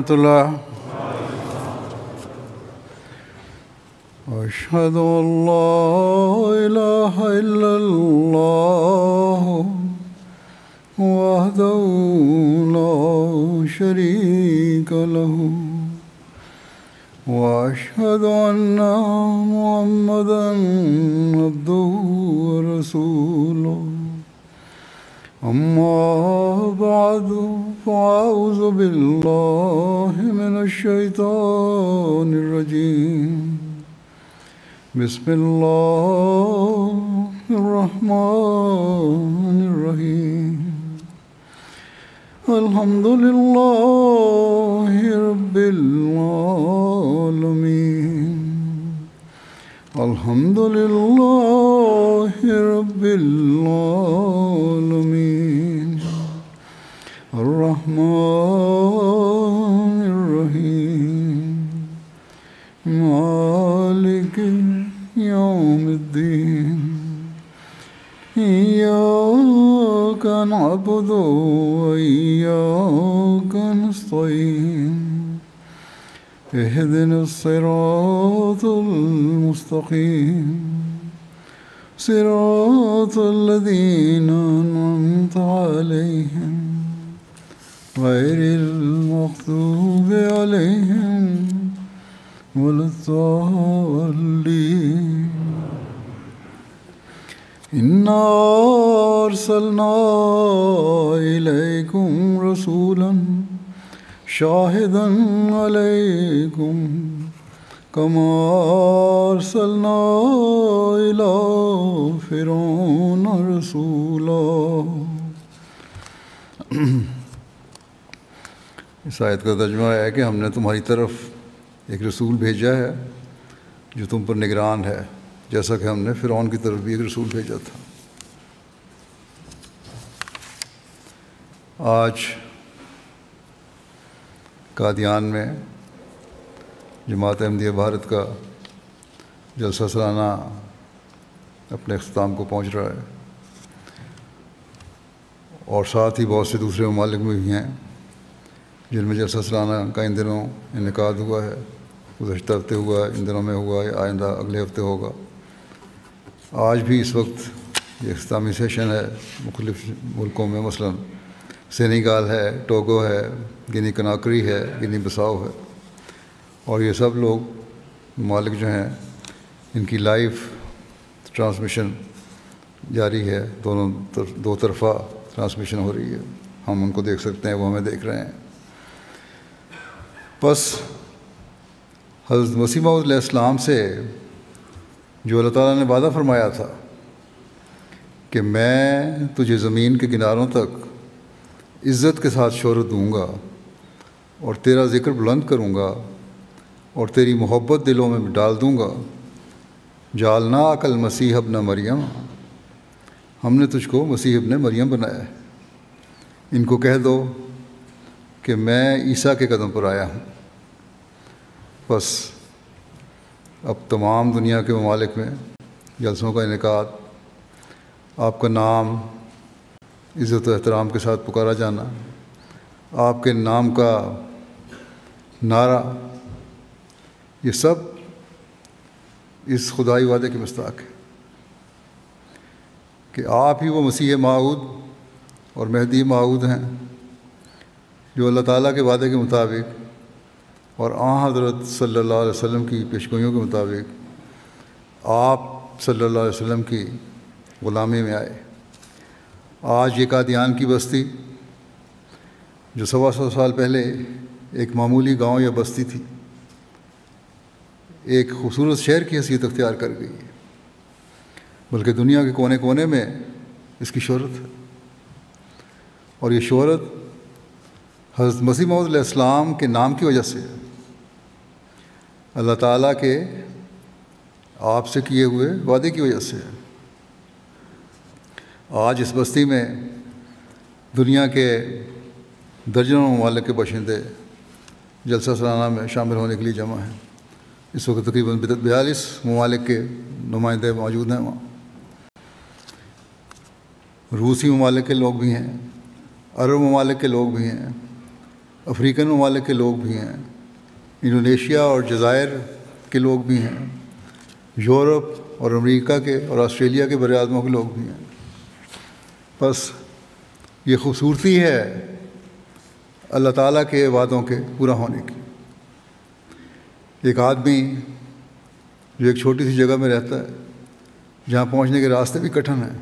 ورحمۃ اللہ. أشهد أن لا إله إلا الله وحده لا شريك له وأشهد أن محمدا عبده ورسوله. أما بعد فأعوذ بالله من الشيطان الرجيم. بسم الله الرحمن الرحيم. الحمد لله رب العالمين. الحمد لله رب العالمين. الرحمن الرحيم. مالك يوم الدين. إياك نعبد وإياك نستعين. اهدنا الصراط المستقيم صراط الذين أنعمت عليهم غير المغضوب عليهم ولا الضالين. إنا أرسلنا إليكم رسولا شاهدا عليكم كما أرسلنا إلى فرعون رسولا. اس آیت کا ترجمہ ہے کہ ہم نے تمہاری طرف ایک رسول بھیجا ہے جو تم پر نگران ہے، جیسا کہ ہم نے فرعون کی طرف بھی ایک رسول بھیجا تھا. آج قادیان میں جماعت احمدیہ بھارت کا جلسہ سالانہ اپنے اختتام کو پہنچ رہا ہے، اور ساتھ ہی بہت سے دوسرے ممالک میں بھی ہیں جن میں جلسہ سالانہ کا ان دنوں انعقاد ہوا ہے. گزشتہ ہفتے ہوا، ان دنوں میں ہوا، آئندہ اگلے ہفتے ہوگا. آج بھی اس وقت یہ اختتامی سیشن ہے مختلف ملکوں میں، مثلا سینیگال ہے، ٹوگو ہے، گنی کناکری ہے، گنی بساؤ ہے، اور یہ سب لوگ ممالک جو ہیں ان کی لائیو ٹرانسمیشن جاری ہے، دو طرفہ ٹرانسمیشن ہو رہی ہے. ہم ان کو دیکھ سکتے ہیں، وہ ہمیں دیکھ رہے ہیں. بس حضرت مسیح موعود علیہ السلام سے جو اللہ تعالیٰ نے وعدہ فرمایا تھا کہ میں تجھے زمین کے کناروں تک عزت کے ساتھ شہرت دوں گا اور تیرا ذکر بلند کروں گا اور تیری محبت دلوں میں ڈال دوں گا. جعلناک المسیح ابن مریم، ہم نے تجھ کو مسیح ابن مریم بنایا ہے. ان کو کہہ دو کہ میں عیسیٰ کے قدم پر آیا ہوں. بس اب تمام دنیا کے ممالک میں جلسوں کا انعقاد، آپ کا نام عزت و احترام کے ساتھ پکارا جانا، آپ کے نام کا نعرہ، یہ سب اس خدائی وعدے کے مستحق ہے کہ آپ ہی وہ مسیح موعود اور مہدی موعود ہیں جو اللہ تعالیٰ کے وعدے کے مطابق اور آن حضرت صلی اللہ علیہ وسلم کی پیشگوئیوں کے مطابق آپ صلی اللہ علیہ وسلم کی غلامی میں آئے. آج یہ قادیان کی بستی جو 125 سال پہلے ایک معمولی گاؤں یا بستی تھی، ایک خوبصورت شہر کی حیثیت اختیار کر گئی ہے، بلکہ دنیا کے کونے کونے میں اس کی شہرت ہے. اور یہ شہرت حضرت مسیح موعود علیہ السلام کے نام کی وجہ سے، اللہ تعالیٰ کے آپ سے کیے ہوئے وعدے کی وجہ سے. آج اس بستی میں دنیا کے درجنوں ممالک کے باشندے جلسہ سالانہ میں شامل ہونے کے لیے جمع ہیں. اس وقت تقریباً 42 ممالک کے نمائندے موجود ہیں وہاں. روسی ممالک کے لوگ بھی ہیں، عرب ممالک کے لوگ بھی ہیں، افریقن ممالک کے لوگ بھی ہیں، انڈونیشیا اور جزائر کے لوگ بھی ہیں، یورپ اور امریکہ کے اور آسٹریلیا کے بر اعظموں کے لوگ بھی ہیں۔ بس یہ خوبصورتی ہے اللہ تعالیٰ کے وعدوں کے پورا ہونے کی۔ ایک آدمی جو ایک چھوٹی سی جگہ میں رہتا ہے جہاں پہنچنے کے راستے بھی کٹھن ہیں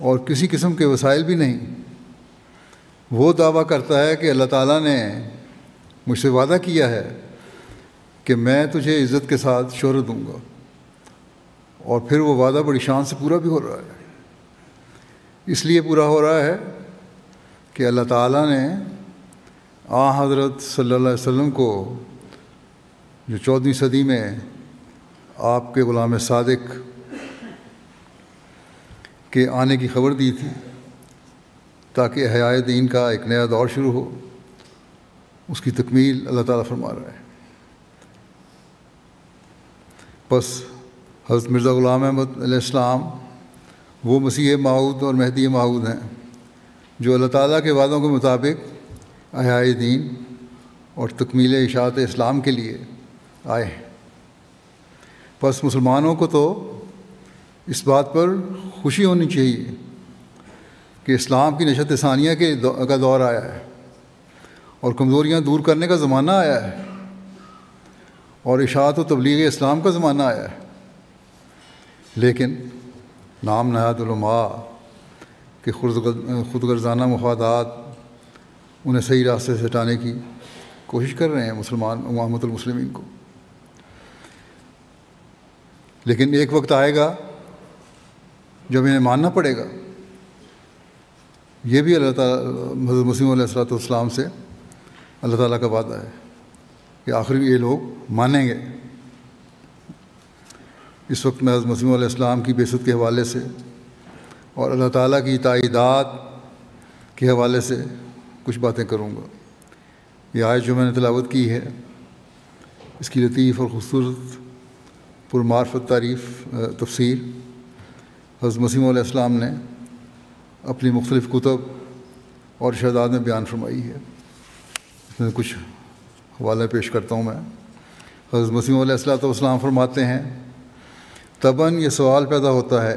اور کسی قسم کے وسائل بھی نہیں، وہ دعویٰ کرتا ہے کہ اللہ تعالیٰ نے مجھ سے وعدہ کیا ہے کہ میں تجھے عزت کے ساتھ شہرت دوں گا، اور پھر وہ وعدہ بڑی شان سے پورا بھی ہو رہا ہے۔ اس لیے پورا ہو رہا ہے کہ اللہ تعالیٰ نے حضرت صلی اللہ علیہ وسلم کو جو 14ویں صدی میں آپ کے غلام صادق کے آنے کی خبر دی تھی تاکہ احیاء دین کا ایک نیا دور شروع ہو، اس کی تکمیل اللہ تعالیٰ فرما رہا ہے۔ بس حضرت مرزا غلام احمد علیہ السلام وہ مسیح موعود اور مہدی موعود ہیں جو اللہ تعالیٰ کے وعدوں کے مطابق احیاء دین اور تکمیل اشاعت اسلام کے لیے آئے ہیں۔ بس مسلمانوں کو تو اس بات پر خوشی ہونی چاہیے کہ اسلام کی نشت ثانیہ کا دور آیا ہے اور کمزوریاں دور کرنے کا زمانہ آیا ہے اور اشاعت و تبلیغ اسلام کا زمانہ آیا ہے، لیکن نام نہاد علماء کہ خود غرضانہ مفادات انہیں صحیح راستے سے ہٹانے کی کوشش کر رہے ہیں مسلمان امامت المسلمین کو۔ لیکن ایک وقت آئے گا جب انہیں ماننا پڑے گا۔ یہ بھی اللہ تعالیٰ حضرت مسیح علیہ السلام سے اللہ تعالیٰ کا وعدہ ہے کہ آخر یہ لوگ مانیں گے۔ اس وقت میں حضرت مسیح علیہ السلام کی بعثت کے حوالے سے اور اللہ تعالیٰ کی تائیدات کے حوالے سے کچھ باتیں کروں گا۔ یہ آیت جو میں نے تلاوت کی ہے، اس کی لطیف اور خوبصورت پرمعرفت تفسیر حضرت مسیح علیہ السلام نے اپنی مختلف کتب اور ارشادات میں بیان فرمائی ہے۔ اس میں کچھ حوالے پیش کرتا ہوں میں۔ حضرت مسیح علیہ السلام فرماتے ہیں، طبعاً یہ سوال پیدا ہوتا ہے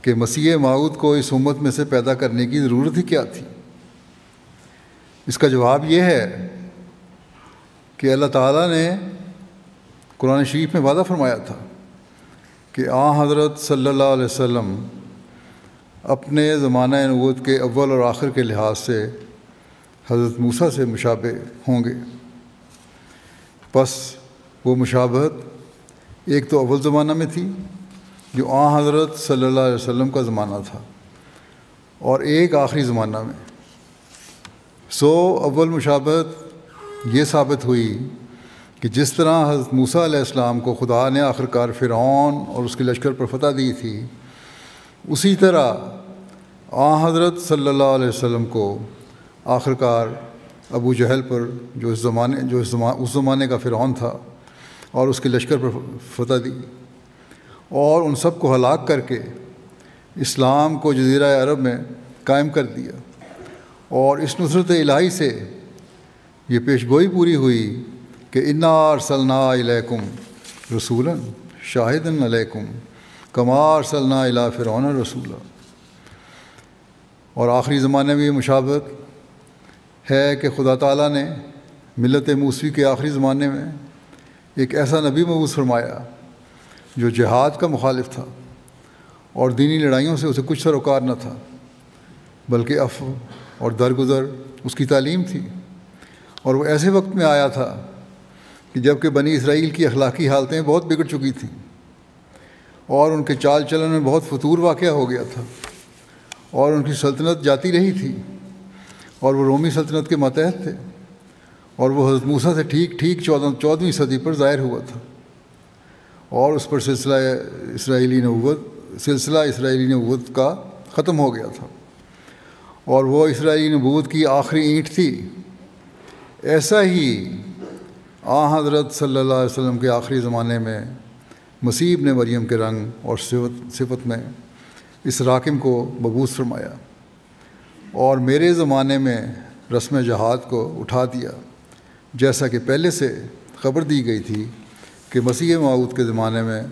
کہ مسیح موعود کو اس امت میں سے پیدا کرنے کی ضرورت ہی کیا تھی؟ اس کا جواب یہ ہے کہ اللہ تعالیٰ نے قرآن شریف میں وعدہ فرمایا تھا کہ حضرت صلی اللہ علیہ وسلم اپنے زمانہ نبوت کے اول اور آخر کے لحاظ سے حضرت موسیٰ سے مشابہ ہوں گے۔ بس وہ مشابہت ایک تو اول زمانہ میں تھی جو حضرت صلی اللہ علیہ وسلم کا زمانہ تھا، اور ایک آخری زمانہ میں۔ اول مشابہت یہ ثابت ہوئی کہ جس طرح حضرت موسیٰ علیہ السلام کو خدا نے آخرکار فرعون اور اس کے لشکر پر فتح دی تھی، اسی طرح حضرت صلی اللہ علیہ وسلم کو آخرکار ابو جہل پر جو اس زمانے کا فرعون تھا اور اس کے لشکر پر فتح دی، اور ان سب کو ہلاک کر کے اسلام کو جزیرہ عرب میں قائم کر دیا۔ اور اس نصرت الہی سے یہ پیشگوئی پوری ہوئی کہ انا ارسلنا الیکم رسولا شاہدا علیکم کما ارسلنا الی فرعون رسولا۔ اور آخری زمانے میں یہ مشابہت ہے کہ خدا تعالیٰ نے ملت موسوی کے آخری زمانے میں ایک ایسا نبی مبعوث فرمایا جو جہاد کا مخالف تھا اور دینی لڑائیوں سے اسے کچھ سروکار نہ تھا، بلکہ عفو اور درگزر اس کی تعلیم تھی۔ اور وہ ایسے وقت میں آیا تھا کہ جب کہ بنی اسرائیل کی اخلاقی حالتیں بہت بگڑ چکی تھیں اور ان کے چال چلن میں بہت فتور واقع ہو گیا تھا، اور ان کی سلطنت جاتی رہی تھی، اور وہ رومی سلطنت کے ماتحت تھے، اور وہ حضرت موسیٰ سے ٹھیک 14ویں صدی پر ظاہر ہوا تھا، اور اس پر سلسلہ اسرائیلی نبوت کا ختم ہو گیا تھا، اور وہ اسرائیلی نبوت کی آخری اینٹ تھی۔ ایسا ہی حضرت صلی اللہ علیہ وسلم کے آخری زمانے میں مسیح ابن مریم کے رنگ اور صفت میں اس راکم کو مبعوث فرمایا، اور میرے زمانے میں رسم جہاد کو اٹھا دیا، جیسا کہ پہلے سے خبر دی گئی تھی کہ مسیح موعود کے زمانے میں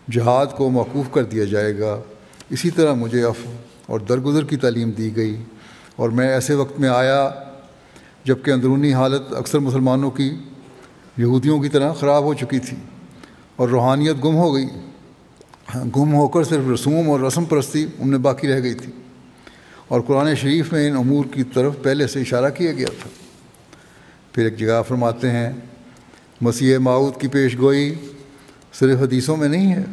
جہاد کو موقوف کر دیا جائے گا۔ اسی طرح مجھے عفو اور درگزر کی تعلیم دی گئی، اور میں ایسے وقت میں آیا جب کہ اندرونی حالت اکثر مسلمانوں کی یہودیوں کی طرح خراب ہو چکی تھی، اور روحانیت گم ہو کر صرف رسوم اور رسم پرستی ان میں باقی رہ گئی تھی، اور قرآن شریف میں ان امور کی طرف پہلے سے اشارہ کیا گیا تھا۔ پھر ایک جگہ فرماتے ہیں، مسیح موعود کی پیش گوئی صرف حدیثوں میں نہیں ہے،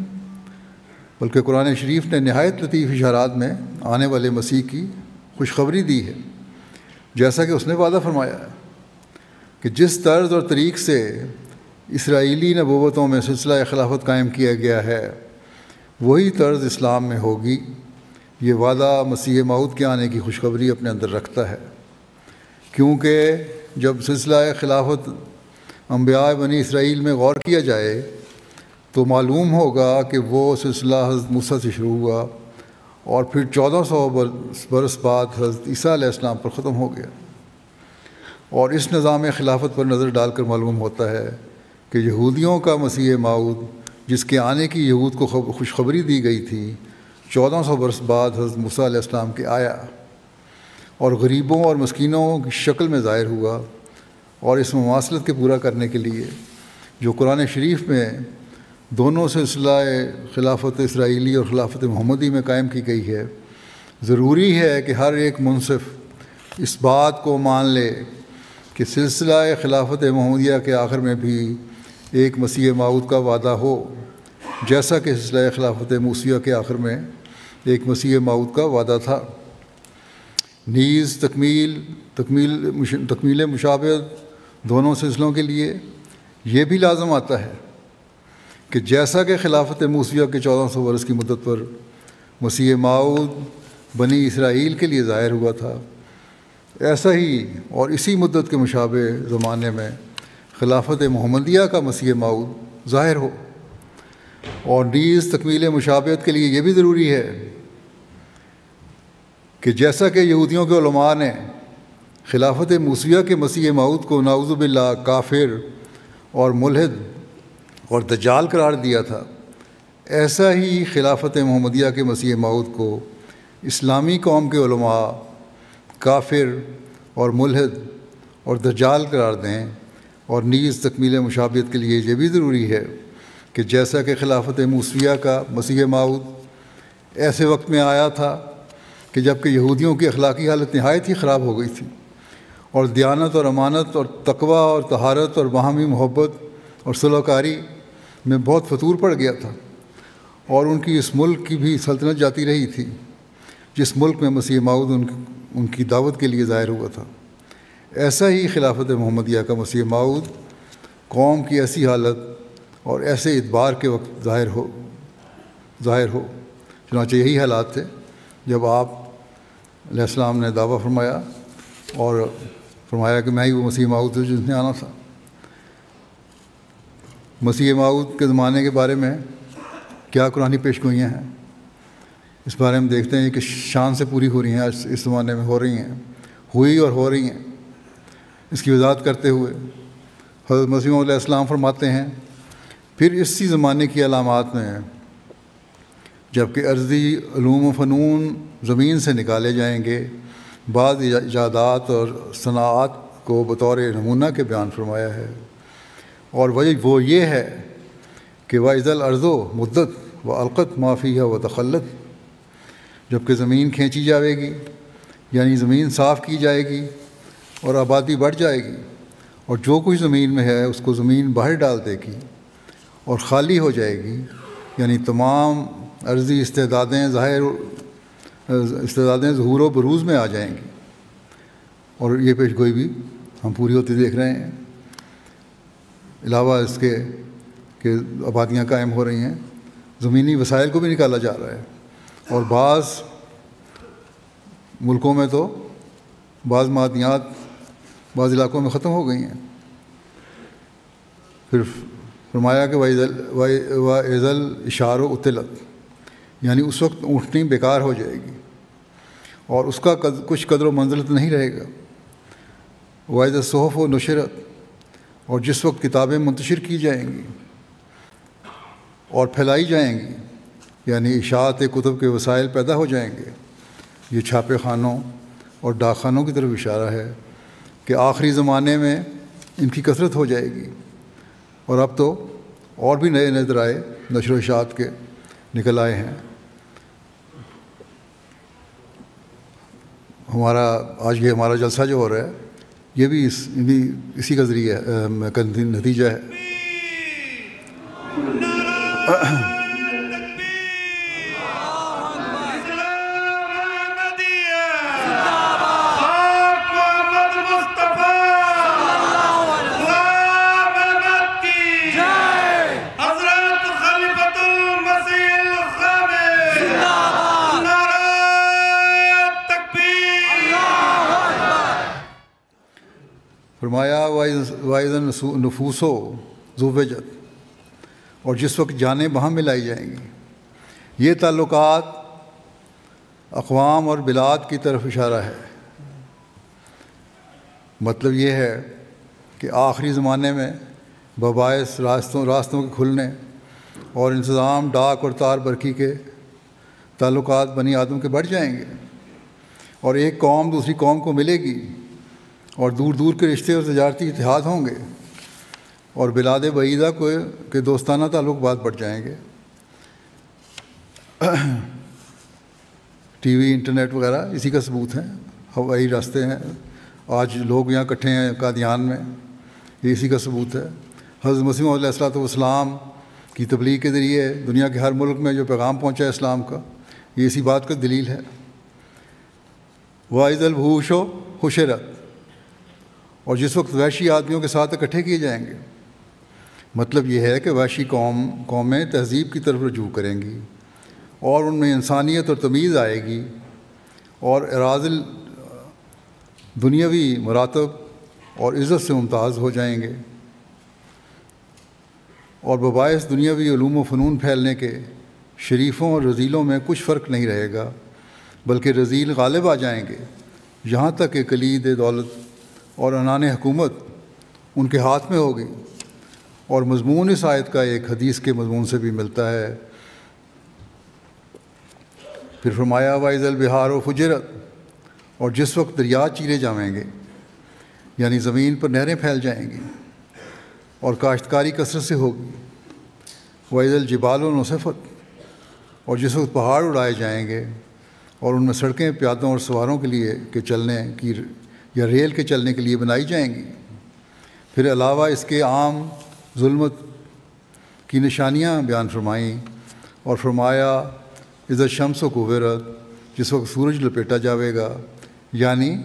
بلکہ قرآن شریف نے نہایت لطیف اشارات میں آنے والے مسیح کی خوشخبری دی ہے، جیسا کہ اس نے وعدہ فرمایا ہے کہ جس طرز اور طریق سے اسرائیلی نبوتوں میں سلسلہ خلافت قائم کیا گیا ہے وہی طرز اسلام میں ہوگی۔ یہ وعدہ مسیح موعود کے آنے کی خوشخبری اپنے اندر رکھتا ہے، کیونکہ جب سلسلہ خلافت انبیاء بنی اسرائیل میں غور کیا جائے تو معلوم ہوگا کہ وہ سلسلہ حضرت موسیٰ سے شروع ہوا اور پھر 1400 برس بعد حضرت عیسیٰ علیہ السلام پر ختم ہو گیا۔ اور اس نظام خلافت پر نظر ڈال کر معلوم ہوتا ہے کہ یہودیوں کا مسیح موعود جس کے آنے کی یہود کو خوشخبری دی گئی تھی 1400 برس بعد حضرت موسیٰ علیہ السلام کے آیا اور غریبوں اور مسکینوں کی شکل میں ظاہر ہوا، اور اس مماثلت کے پورا کرنے کے لیے جو قرآن شریف میں دونوں سلسلہ خلافت اسرائیلی اور خلافت محمدی میں قائم کی گئی ہے، ضروری ہے کہ ہر ایک منصف اس بات کو مان لے کہ سلسلہ خلافت محمدیہ کے آخر میں بھی ایک مسیح موعود کا وعدہ ہو، جیسا کہ سلسلہ خلافت موسیٰ کے آخر میں ایک مسیح موعود کا وعدہ تھا۔ نیز تکمیل مشابہت دونوں سلسلوں کے لیے یہ بھی لازم آتا ہے کہ جیسا کہ خلافت موسیٰ کے 1400 برس کی مدت پر مسیح موعود بنی اسرائیل کے لیے ظاہر ہوا تھا، ایسا ہی اور اسی مدت کے مشابہ زمانے میں خلافت محمدیہ کا مسیح موعود ظاہر ہو۔ اور نیز تکمیل مشابہت کے لیے یہ بھی ضروری ہے کہ جیسا کہ یہودیوں کے علماء نے خلافت موسیٰ کے مسیح موعود کو نعوذ باللہ کافر اور ملحد اور دجال قرار دیا تھا، ایسا ہی خلافت محمدیہ کے مسیح موعود کو اسلامی قوم کے علماء کافر اور ملحد اور دجال قرار دیں۔ اور نیز تکمیل مشابہت کے لیے یہ بھی ضروری ہے کہ جیسا کہ خلافت موسیٰ کا مسیح موعود ایسے وقت میں آیا تھا کہ جب کہ یہودیوں کی اخلاقی حالت نہایت ہی خراب ہو گئی تھی، اور دیانت اور امانت اور تقوی اور طہارت اور باہمی محبت اور صلح کاری میں بہت فتور پڑ گیا تھا، اور ان کی اس ملک کی بھی سلطنت جاتی رہی تھی جس ملک میں مسیح موعود ان کی دعوت کے لیے ظاہر ہوا تھا۔ ایسا ہی خلافت محمدیہ کا مسیح موعود قوم کی ایسی حالت اور ایسے ادبار کے وقت ظاہر ہو۔ چنانچہ یہی حالات تھے جب آپ علیہ السلام نے دعویٰ فرمایا اور فرمایا کہ میں ہی وہ مسیح موعود ہوں جس نے آنا تھا۔ مسیح موعود کے زمانے کے بارے میں کیا قرآنی پیش گوئیاں ہیں، اس بارے میں دیکھتے ہیں کہ شان سے پوری ہو رہی ہیں، اس زمانے میں ہو رہی ہیں، ہوئی اور ہو رہی ہیں۔ اس کی وضاحت کرتے ہوئے حضرت مسیح علیہ السلام فرماتے ہیں، پھر اسی زمانے کی علامات میں جب کہ ارضی علوم و فنون زمین سے نکالے جائیں گے، بعض ایجادات اور صناعات کو بطور نمونہ کے بیان فرمایا ہے، اور وجہ وہ یہ ہے کہ وَإِذَا الْأَرْضُ مُدَّتْ وَأَلْقَتْ مَا فِيهَا وَتَخَلَّتْ، جب کہ زمین کھینچی جائے گی، یعنی زمین صاف کی جائے گی اور آبادی بڑھ جائے گی، اور جو کچھ زمین میں ہے اس کو زمین باہر ڈال دے گی اور خالی ہو جائے گی، یعنی تمام عرضی استعدادیں ظہور و بروز میں آ جائیں گی۔ اور یہ پیش گوئی بھی ہم پوری ہوتی دیکھ رہے ہیں۔ علاوہ اس کے کہ آبادیاں قائم ہو رہی ہیں، زمینی وسائل کو بھی نکالا جا رہا ہے، اور بعض ملکوں میں تو بعض معدنیات بعض علاقوں میں ختم ہو گئی ہیں۔ پھر فرمایا کہ وَإِذَا الْإِشَارُ عُطِّلَتْ، یعنی اس وقت اونٹنی بیکار ہو جائے گی اور اس کا کچھ قدر و منزلت نہیں رہے گا، وَإِذَا الصُّحُفُ نُشِرَت، اور جس وقت کتابیں منتشر کی جائیں گی اور پھیلائی جائیں گی، یعنی اشاعت کتب کے وسائل پیدا ہو جائیں گے۔ یہ چھاپے خانوں اور ڈاک خانوں کی طرف اشارہ ہے کہ آخری زمانے میں ان کی کثرت ہو جائے گی، اور اب تو اور بھی نئے نئے ذرائع نشر و اشاعت کے نکل آئے ہیں۔ آج یہ ہمارا جلسہ جو ہو رہا ہے یہ بھی اسی کا ذریعہ نتیجہ ہے۔ فرمایا وَإِذَا النُّفُوسُ زُوِّجَت، اور جس وقت جانیں وہاں ملائی جائیں گی۔ یہ تعلقات اقوام اور بلاد کی طرف اشارہ ہے۔ مطلب یہ ہے کہ آخری زمانے میں بباعث راستوں کے کھلنے اور انتظام ڈاک اور تار برقی کے تعلقات بنی آدم کے بڑھ جائیں گے، اور ایک قوم دوسری قوم کو ملے گی، اور دور دور کے رشتے اور تجارتی اتحاد ہوں گے، اور بلاد بعیدہ کے دوستانہ تعلقات بڑھ جائیں گے۔ ٹی وی، انٹرنیٹ وغیرہ اسی کا ثبوت ہیں، ہوائی راستے ہیں، آج لوگ یہاں اکٹھے ہیں قادیان میں، یہ اسی کا ثبوت ہے۔ حضرت مسیح موعود علیہ السلام کی تبلیغ کے ذریعے دنیا کے ہر ملک میں جو پیغام پہنچا ہے اسلام کا، یہ اسی بات کا دلیل ہے۔ وَإِذَا الْوُحُوشُ حُشِرَت، اور جس وقت وحشی آدمیوں کے ساتھ اکٹھے کیے جائیں گے۔ مطلب یہ ہے کہ وحشی قومیں تہذیب کی طرف رجوع کریں گی، اور ان میں انسانیت اور تمیز آئے گی، اور اراذل دنیاوی مراتب اور عزت سے ممتاز ہو جائیں گے، اور بباعث دنیاوی علوم و فنون پھیلنے کے شریفوں اور رذیلوں میں کچھ فرق نہیں رہے گا، بلکہ رذیل غالب آ جائیں گے، یہاں تک کہ کلید دولت اور عنان حکومت ان کے ہاتھ میں ہوگی۔ اور مضمون اس آیت کا ایک حدیث کے مضمون سے بھی ملتا ہے۔ پھر فرمایا وَإِذَا الْبِحَارُ فُجِّرَتْ، اور جس وقت دریا چیرے جائیں گے، یعنی زمین پر نہریں پھیل جائیں گی اور کاشتکاری کثرت سے ہوگی۔ وَإِذَا الْجِبَالُ نُصِفَتْ، اور جس وقت پہاڑ اڑائے جائیں گے اور ان میں سڑکیں پیادوں اور سواروں کے لیے کے چلنے کی یا ریل کے چلنے کے لیے بنائی جائیں گی۔ پھر علاوہ اس کے عام ظلمت کی نشانیاں بیان فرمائیں، اور فرمایا اذا الشمس کورت، جس وقت سورج لپیٹا جاوے گا، یعنی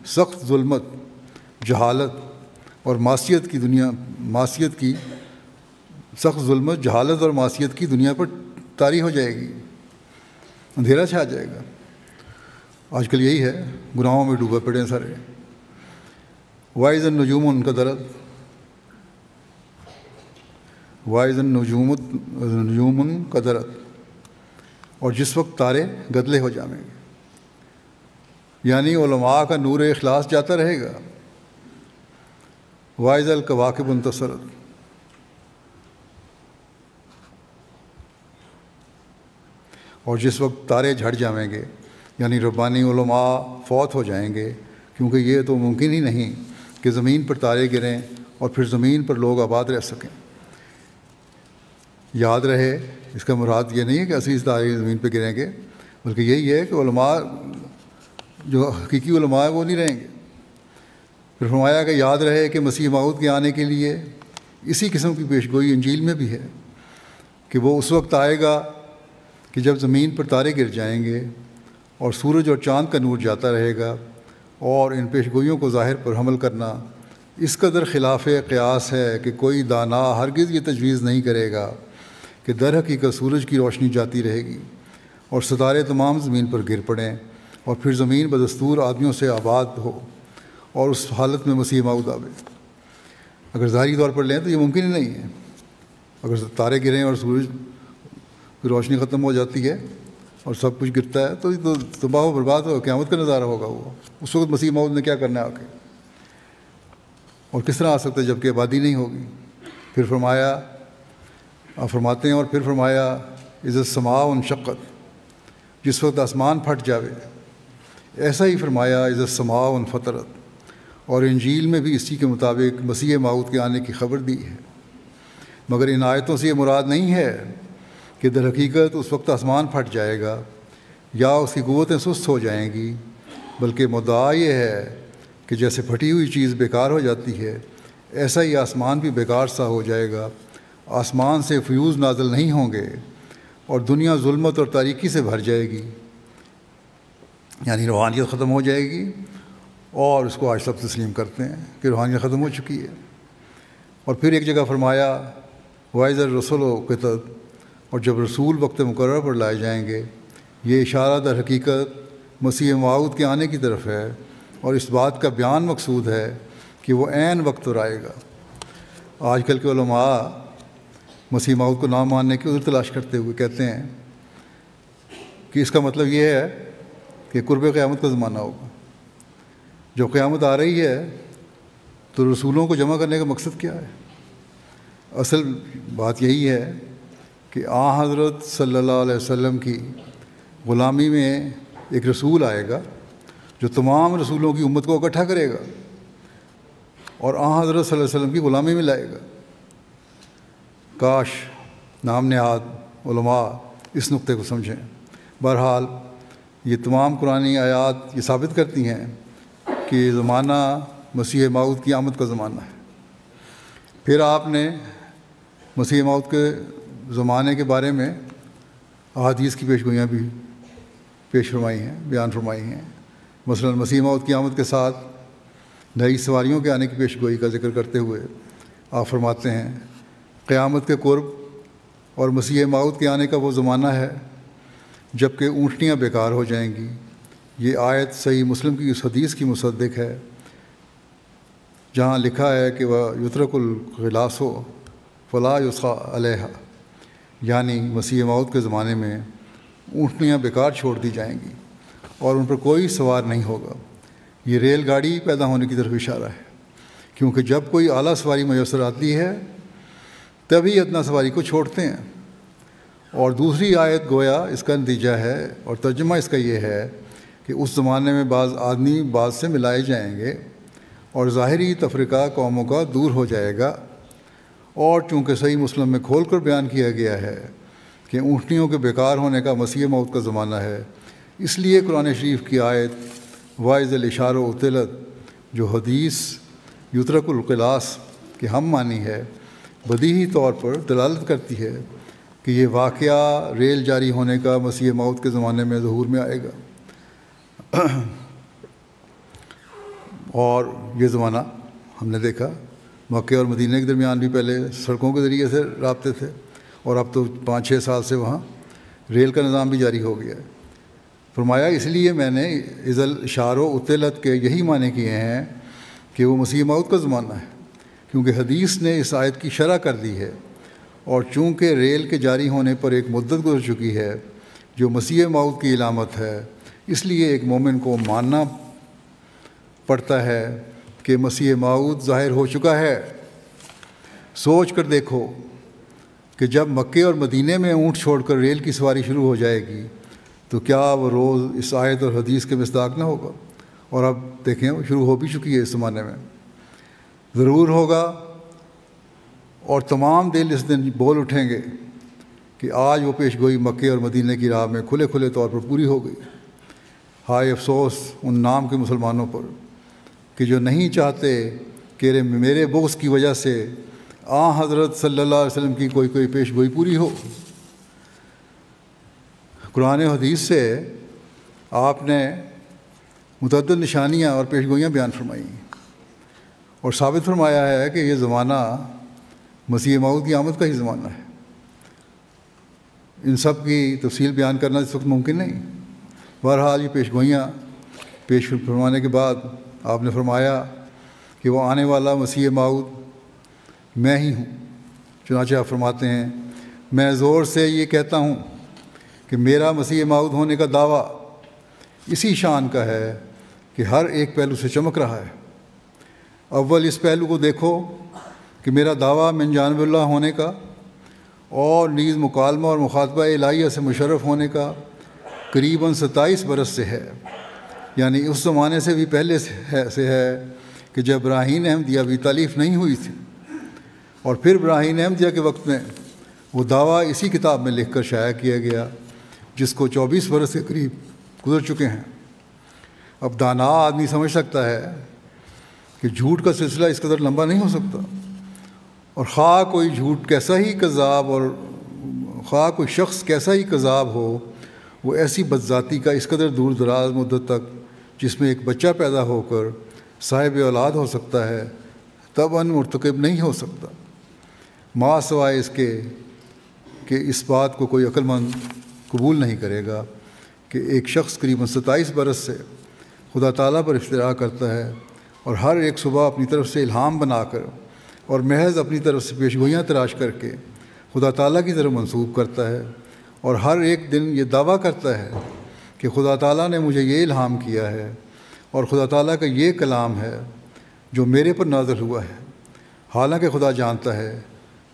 سخت ظلمت، جہالت اور معصیت کی سخت ظلمت، جہالت اور معصیت کی دنیا پر طاری ہو جائے گی، اندھیرا چھا جائے گا۔ آج کل یہی ہے، گناہوں میں ڈوبے پڑے ہیں سارے۔ وَإِذَا النُّجُومُ انْكَدَرَتْ، وَإِذَا النُّجُومُ انْكَدَرَتْ، اور جس وقت تارے گدلے ہو جائیں گے، یعنی علماء کا نور اخلاص جاتا رہے گا۔ وَإِذَا الْكَوَاكِبُ انتَثَرَتْ، اور جس وقت تارے جھڑ جائیں گے، یعنی ربانی علماء فوت ہو جائیں گے، کیونکہ یہ تو ممکن ہی نہیں کہ زمین پر تارے گریں اور پھر زمین پر لوگ آباد رہ سکیں۔ یاد رہے، اس کا مراد یہ نہیں ہے کہ اصلی تارے زمین پہ گریں گے، بلکہ یہی ہے کہ علماء جو حقیقی علماء ہیں وہ نہیں رہیں گے۔ پھر فرمایا کہ یاد رہے کہ مسیح موعود کے آنے کے لیے اسی قسم کی پیشگوئی انجیل میں بھی ہے کہ وہ اس وقت آئے گا کہ جب زمین پر تارے گر جائیں گے اور سورج اور چاند کا نور جاتا رہے گا، اور ان پیشگوئیوں کو ظاہر پر حمل کرنا اس قدر خلاف قیاس ہے کہ کوئی دانا ہرگز یہ تجویز نہیں کرے گا کہ در حقیقت سورج کی روشنی جاتی رہے گی اور ستارے تمام زمین پر گر پڑیں، اور پھر زمین بدستور آدمیوں سے آباد ہو، اور اس حالت میں مسیح موعود آوے۔ اگر ظاہری طور پر لیں تو یہ ممکن ہی نہیں ہے۔ اگر تارے گریں اور سورج کی روشنی ختم ہو جاتی ہے اور سب کچھ گرتا ہے تو یہ تو تباہ و برباد ہو، قیامت کا نظارہ ہوگا وہ۔ اس وقت مسیح موعود نے کیا کرنا ہے آ کے؟ اور کس طرح آ سکتا ہے جب کہ آبادی نہیں ہوگی؟ پھر فرمایا، آپ فرماتے ہیں، اور پھر فرمایا اذا السماء انشقت، جس وقت آسمان پھٹ جاوے. ایسا ہی فرمایا اذا السماء انفطرت، اور انجیل میں بھی اسی کے مطابق مسیح موعود کے آنے کی خبر دی ہے. مگر ان آیتوں سے یہ مراد نہیں ہے کہ در حقیقت اس وقت آسمان پھٹ جائے گا یا اس کی قوتیں سست ہو جائیں گی، بلکہ مدعا یہ ہے کہ جیسے پھٹی ہوئی چیز بیکار ہو جاتی ہے، ایسا ہی آسمان بھی بیکار سا ہو جائے گا. آسمان سے فیوز نازل نہیں ہوں گے اور دنیا ظلمت اور تاریکی سے بھر جائے گی، یعنی روحانیت ختم ہو جائے گی. اور اس کو آج سب تسلیم کرتے ہیں کہ روحانیت ختم ہو چکی ہے. اور پھر ایک جگہ فرمایا وَإِذَا الرُّسُلُ قُتِلَتْ، اور جب رسول وقت مقرر پر لائے جائیں گے. یہ اشارہ در حقیقت مسیح موعود کے آنے کی طرف ہے، اور اس بات کا بیان مقصود ہے کہ وہ عین وقت پر آئے گا. آج کل کے علماء مسیح موعود کو نہ ماننے کی عذر تلاش کرتے ہوئے کہتے ہیں کہ اس کا مطلب یہ ہے کہ قرب قیامت کا زمانہ ہوگا. جب قیامت آ رہی ہے تو رسولوں کو جمع کرنے کا مقصد کیا ہے؟ اصل بات یہی ہے کہ حضرت صلی اللہ علیہ وسلم کی غلامی میں ایک رسول آئے گا جو تمام رسولوں کی امت کو اکٹھا کرے گا اور حضرت صلی اللہ علیہ وسلم کی غلامی میں لائے گا. کاش نام نہاد علماء اس نقطے کو سمجھیں. بہرحال یہ تمام قرآنی آیات یہ ثابت کرتی ہیں کہ یہ زمانہ مسیح موعود کی آمد کا زمانہ ہے. پھر آپ نے مسیح موعود کے زمانے کے بارے میں احادیث کی پیشگوئیاں بھی پیش فرمائی ہیں، بیان فرمائی ہیں. مثلا مسیح موعود کی آمد کے ساتھ نئی سواریوں کے آنے کی پیشگوئی کا ذکر کرتے ہوئے آپ فرماتے ہیں قیامت کے قرب اور مسیح موعود کے آنے کا وہ زمانہ ہے جب کہ اونٹنیاں بیکار ہو جائیں گی. یہ آیت صحیح مسلم کی اس حدیث کی مصدق ہے جہاں لکھا ہے کہ وہ یترک الغلاس فلا یسقى علیہا، یعنی مسیح موعود کے زمانے میں اونٹنیاں بیکار چھوڑ دی جائیں گی اور ان پر کوئی سوار نہیں ہوگا. یہ ریل گاڑی پیدا ہونے کی طرف اشارہ ہے، کیونکہ جب کوئی اعلیٰ سواری میسر آتی ہے تبھی ادنا سواری کو چھوڑتے ہیں. اور دوسری آیت گویا اس کا نتیجہ ہے اور ترجمہ اس کا یہ ہے کہ اس زمانے میں بعض آدمی بعض سے ملائے جائیں گے اور ظاہری تفرقہ قوموں کا دور ہو جائے گا. اور چونکہ صحیح مسلم میں کھول کر بیان کیا گیا ہے کہ اونٹنیوں کے بیکار ہونے کا مسیح موعود کا زمانہ ہے، اس لیے قرآن شریف کی آیت وَإِذَا الْإِشَارُ عُطِلَتْ جو حدیث یترک الغلاس کہ ہم مانی ہے، بدیہی طور پر دلالت کرتی ہے کہ یہ واقعہ ریل جاری ہونے کا مسیح موعود کے زمانے میں ظہور میں آئے گا. اور یہ زمانہ ہم نے دیکھا مکہ اور مدینہ کے درمیان بھی پہلے سڑکوں کے ذریعے سے رابطے تھے، اور اب تو 5-6 سال سے وہاں ریل کا نظام بھی جاری ہو گیا ہے. فرمایا اس لیے میں نے اذا الاشار عطلت کے یہی معنی کیے ہیں کہ وہ مسیح موعود کا زمانہ ہے، کیونکہ حدیث نے اس آیت کی شرح کر دی ہے. اور چونکہ ریل کے جاری ہونے پر ایک مدت گزر چکی ہے جو مسیح موعود کی علامت ہے، اس لیے ایک مومن کو ماننا پڑتا ہے کہ مسیح موعود ظاہر ہو چکا ہے. سوچ کر دیکھو کہ جب مکے اور مدینے میں اونٹ چھوڑ کر ریل کی سواری شروع ہو جائے گی تو کیا وہ روز اس آیت اور حدیث کے مصداق نہ ہوگا؟ اور اب دیکھیں وہ شروع ہو بھی چکی ہے اس زمانے میں، ضرور ہوگا. اور تمام دل اس دن بول اٹھیں گے کہ آج وہ پیش گوئی مکے اور مدینے کی راہ میں کھلے کھلے طور پر پوری ہو گئی. ہائے افسوس ان نام کے مسلمانوں پر کہ جو نہیں چاہتے کہ میرے بغض کی وجہ سے حضرت صلی اللہ علیہ وسلم کی کوئی پیش گوئی پوری ہو. قرآن و حدیث سے آپ نے متعدد نشانیاں اور پیش گوئیاں بیان فرمائی اور ثابت فرمایا ہے کہ یہ زمانہ مسیح موعود کی آمد کا ہی زمانہ ہے. ان سب کی تفصیل بیان کرنا اس وقت ممکن نہیں. بہرحال یہ پیش گوئیاں پیش فرمانے کے بعد آپ نے فرمایا کہ وہ آنے والا مسیح موعود میں ہی ہوں. چنانچہ آپ فرماتے ہیں میں زور سے یہ کہتا ہوں کہ میرا مسیح موعود ہونے کا دعویٰ اسی شان کا ہے کہ ہر ایک پہلو سے چمک رہا ہے. اول اس پہلو کو دیکھو کہ میرا دعویٰ من جانب اللہ ہونے کا اور نیز مکالمہ اور مخاطبہ الہیہ سے مشرف ہونے کا قریباً 27 برس سے ہے، یعنی اس زمانے سے بھی پہلے سے ہے کہ جب براہین احمدیہ بھی تالیف نہیں ہوئی تھی، اور پھر براہین احمدیہ کے وقت میں وہ دعویٰ اسی کتاب میں لکھ کر شائع کیا گیا جس کو 24 برس کے قریب گزر چکے ہیں۔ اب دانا آدمی سمجھ سکتا ہے کہ جھوٹ کا سلسلہ اس قدر لمبا نہیں ہو سکتا، اور خواہ کوئی جھوٹ کیسا ہی کذاب اور خواہ کوئی شخص کیسا ہی کذاب ہو، وہ ایسی بدذاتی کا اس قدر دور دراز مدت تک جس میں ایک بچہ پیدا ہو کر صاحب اولاد ہو سکتا ہے طبعاً مرتکب نہیں ہو سکتا، ما سوائے اس کے کہ اس بات کو کوئی عقل مند قبول نہیں کرے گا کہ ایک شخص قریباً 27 برس سے خدا تعالیٰ پر افتراء کرتا ہے اور ہر ایک صبح اپنی طرف سے الہام بنا کر اور محض اپنی طرف سے پیشگوئیاں تلاش کر کے خدا تعالیٰ کی طرف منسوب کرتا ہے، اور ہر ایک دن یہ دعویٰ کرتا ہے کہ خدا تعالیٰ نے مجھے یہ الہام کیا ہے اور خدا تعالیٰ کا یہ کلام ہے جو میرے پر نازل ہوا ہے، حالانکہ خدا جانتا ہے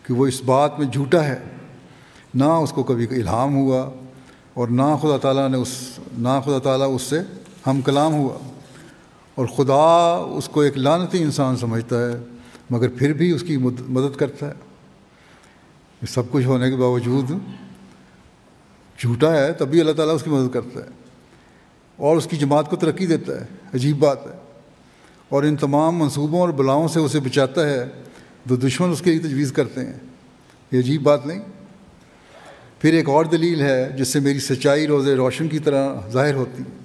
کہ وہ اس بات میں جھوٹا ہے، نہ اس کو کبھی الہام ہوا اور نہ خدا تعالیٰ اس سے ہم کلام ہوا، اور خدا اس کو ایک لعنتی انسان سمجھتا ہے مگر پھر بھی اس کی مدد کرتا ہے۔ یہ سب کچھ ہونے کے باوجود جھوٹا ہے، تب بھی اللہ تعالیٰ اس کی مدد کرتا ہے اور اس کی جماعت کو ترقی دیتا ہے۔ عجیب بات ہے، اور ان تمام منصوبوں اور بلاؤں سے اسے بچاتا ہے جو دشمن اس کے لیے تجویز کرتے ہیں۔ یہ عجیب بات نہیں؟ پھر ایک اور دلیل ہے جس سے میری سچائی روز روشن کی طرح ظاہر ہوتی ہے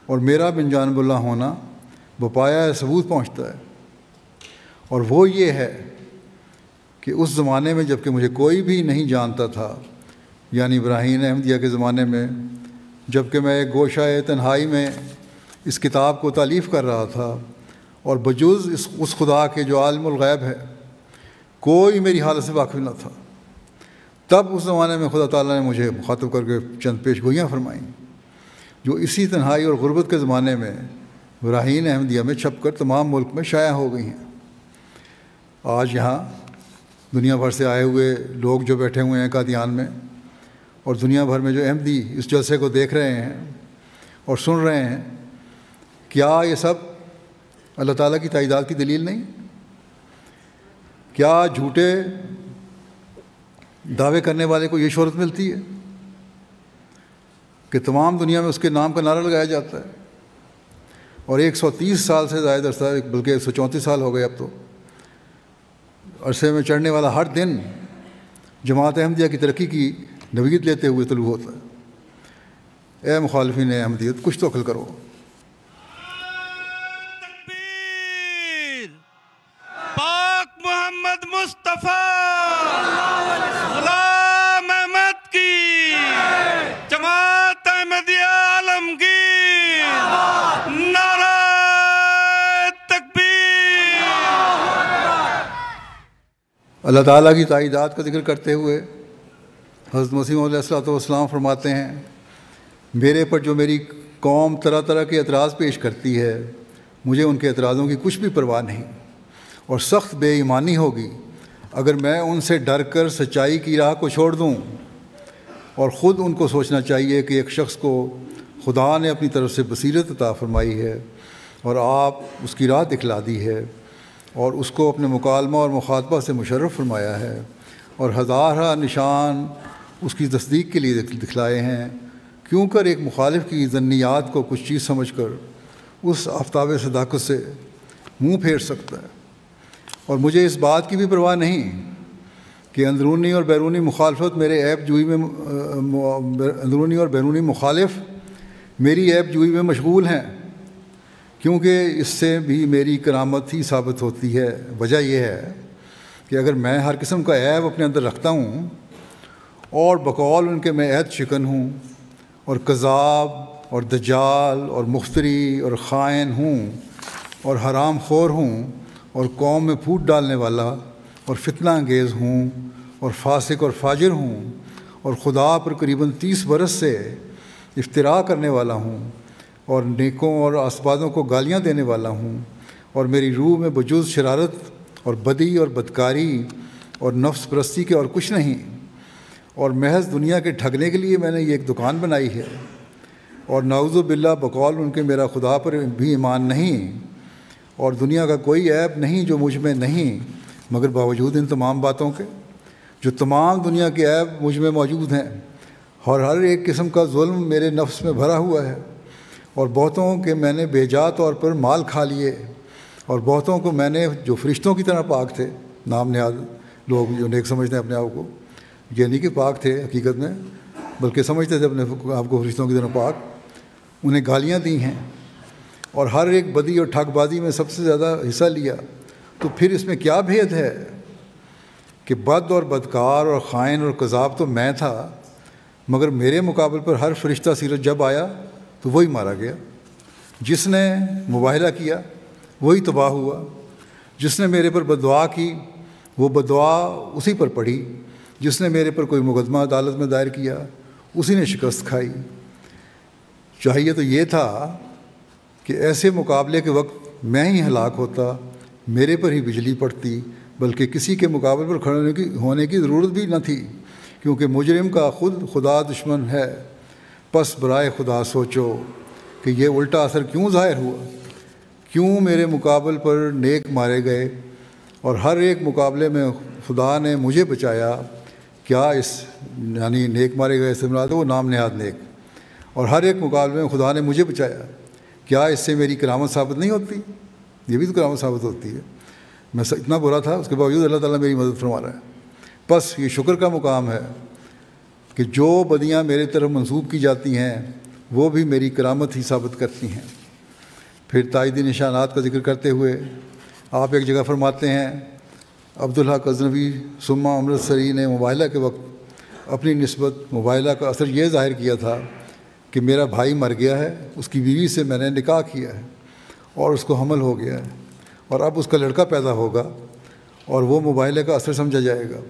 اور میرا من جانب اللہ ہونا بپایا ثبوت پہنچتا ہے، اور وہ یہ ہے کہ اس زمانے میں جب کہ مجھے کوئی بھی نہیں جانتا تھا، یعنی براہین احمدیہ کے زمانے میں، جب کہ میں ایک گوشہ تنہائی میں اس کتاب کو تالیف کر رہا تھا اور بجز اس خدا کے جو عالم الغیب ہے کوئی میری حالت سے واقف نہ تھا، تب اس زمانے میں خدا تعالیٰ نے مجھے مخاطب کر کے چند پیش گوئیاں فرمائیں جو اسی تنہائی اور غربت کے زمانے میں براہین احمدیہ میں چھپ کر تمام ملک میں شائع ہو گئی ہیں۔ آج یہاں دنیا بھر سے آئے ہوئے لوگ جو بیٹھے ہوئے ہیں قادیان میں، اور دنیا بھر میں جو احمدی اس جلسے کو دیکھ رہے ہیں اور سن رہے ہیں، کیا یہ سب اللہ تعالیٰ کی تائیدات کی دلیل نہیں؟ کیا جھوٹے دعوے کرنے والے کو یہ شہرت ملتی ہے کہ تمام دنیا میں اس کے نام کا نعرہ لگایا جاتا ہے، اور 130 سال سے زائد عرصہ، بلکہ 134 سال ہو گئے اب تو، عرصے میں چڑھنے والا ہر دن جماعت احمدیہ کی ترقی کی نوید لیتے ہوئے طلوع ہوتا ہے۔ اے مخالفین احمدیت، کچھ تو عقل کرو۔ تکبیر! پاک محمد مصطفیٰ غلام احمد کی جماعت احمدیہ عالمگیر، نعرہ تکبیر! اللہ تعالیٰ کی تائیدات کا ذکر کرتے ہوئے حضرت مسیح موعود علیہ السلام فرماتے ہیں، میرے پر جو میری قوم طرح طرح کے اعتراض پیش کرتی ہے، مجھے ان کے اعتراضوں کی کچھ بھی پرواہ نہیں، اور سخت بے ایمانی ہوگی اگر میں ان سے ڈر کر سچائی کی راہ کو چھوڑ دوں، اور خود ان کو سوچنا چاہیے کہ ایک شخص کو خدا نے اپنی طرف سے بصیرت عطا فرمائی ہے اور آپ اس کی راہ دکھلا دی ہے اور اس کو اپنے مکالمہ اور مخاطبہ سے مشرف فرمایا ہے اور ہزارہ نشان اس کی تصدیق کے لیے دکھلائے ہیں، کیوں کر ایک مخالف کی ظنیات کو کچھ چیز سمجھ کر اس آفتاب صداقت سے منہ پھیر سکتا ہے؟ اور مجھے اس بات کی بھی پرواہ نہیں کہ اندرونی اور بیرونی مخالفت میرے عیب جوئی میں اندرونی اور بیرونی مخالف میری عیب جوئی میں مشغول ہیں، کیونکہ اس سے بھی میری کرامت ہی ثابت ہوتی ہے۔ وجہ یہ ہے کہ اگر میں ہر قسم کا عیب اپنے اندر رکھتا ہوں اور بقول ان کے میں عہد شکن ہوں اور کذاب اور دجال اور مفتری اور خائن ہوں اور حرام خور ہوں اور قوم میں پھوٹ ڈالنے والا اور فتنہ انگیز ہوں اور فاسق اور فاجر ہوں اور خدا پر قریباً 30 برس سے افتراء کرنے والا ہوں اور نیکوں اور اسبادوں کو گالیاں دینے والا ہوں اور میری روح میں بجز شرارت اور بدی اور بدکاری اور نفس پرستی کے اور کچھ نہیں، اور محض دنیا کے ٹھگنے کے لیے میں نے یہ ایک دکان بنائی ہے، اور نعوذ باللہ بقول ان کے میرا خدا پر بھی ایمان نہیں، اور دنیا کا کوئی عیب نہیں جو مجھ میں نہیں، مگر باوجود ان تمام باتوں کے جو تمام دنیا کے عیب مجھ میں موجود ہیں، اور ہر ایک قسم کا ظلم میرے نفس میں بھرا ہوا ہے، اور بہتوں کے میں نے بے جا طور پر مال کھا لیے، اور بہتوں کو میں نے جو فرشتوں کی طرح پاک تھے، نام نہاد لوگ جو نیک سمجھتے ہیں اپنے آپ کو، یہ نہیں کہ پاک تھے حقیقت میں، بلکہ سمجھتے تھے اپنے آپ کو فرشتوں کی طرح پاک، انہیں گالیاں دی ہیں، اور ہر ایک بدی اور ٹھگ بازی میں سب سے زیادہ حصہ لیا، تو پھر اس میں کیا بھید ہے کہ بد اور بدکار اور خائن اور کذاب تو میں تھا، مگر میرے مقابل پر ہر فرشتہ سیرت جب آیا تو وہی مارا گیا، جس نے مباہلہ کیا وہی تباہ ہوا، جس نے میرے پر بددعا کی وہ بددعا اسی پر پڑی، جس نے میرے پر کوئی مقدمہ عدالت میں دائر کیا اسی نے شکست کھائی۔ چاہیے تو یہ تھا کہ ایسے مقابلے کے وقت میں ہی ہلاک ہوتا، میرے پر ہی بجلی پڑتی، بلکہ کسی کے مقابل پر کھڑے ہونے کی ضرورت بھی نہ تھی، کیونکہ مجرم کا خود خدا دشمن ہے۔ پس برائے خدا سوچو کہ یہ الٹا اثر کیوں ظاہر ہوا، کیوں میرے مقابل پر نیک مارے گئے، اور ہر ایک مقابلے میں خدا نے مجھے بچایا، کیا اس یعنی نیک مارے گئے سے مراد وہ نام نہاد نیک، اور ہر ایک مقابلے میں خدا نے مجھے بچایا، کیا اس سے میری کرامت ثابت نہیں ہوتی؟ یہ بھی تو کرامت ثابت ہوتی ہے، میں اتنا برا تھا اس کے باوجود اللہ تعالیٰ میری مدد فرما رہا ہے۔ بس یہ شکر کا مقام ہے کہ جو بدیاں میرے طرف منسوب کی جاتی ہیں وہ بھی میری کرامت ہی ثابت کرتی ہیں۔ پھر تائیدی نشانات کا ذکر کرتے ہوئے آپ ایک جگہ فرماتے ہیں، عبدالحق غزنوی ثم امرتسری نے مباہلہ کے وقت اپنی نسبت مباہلہ کا اثر یہ ظاہر کیا تھا کہ میرا بھائی مر گیا ہے، اس کی بیوی سے میں نے نکاح کیا ہے اور اس کو حمل ہو گیا ہے، اور اب اس کا لڑکا پیدا ہوگا اور وہ مباہلے کا اثر سمجھا جائے گا،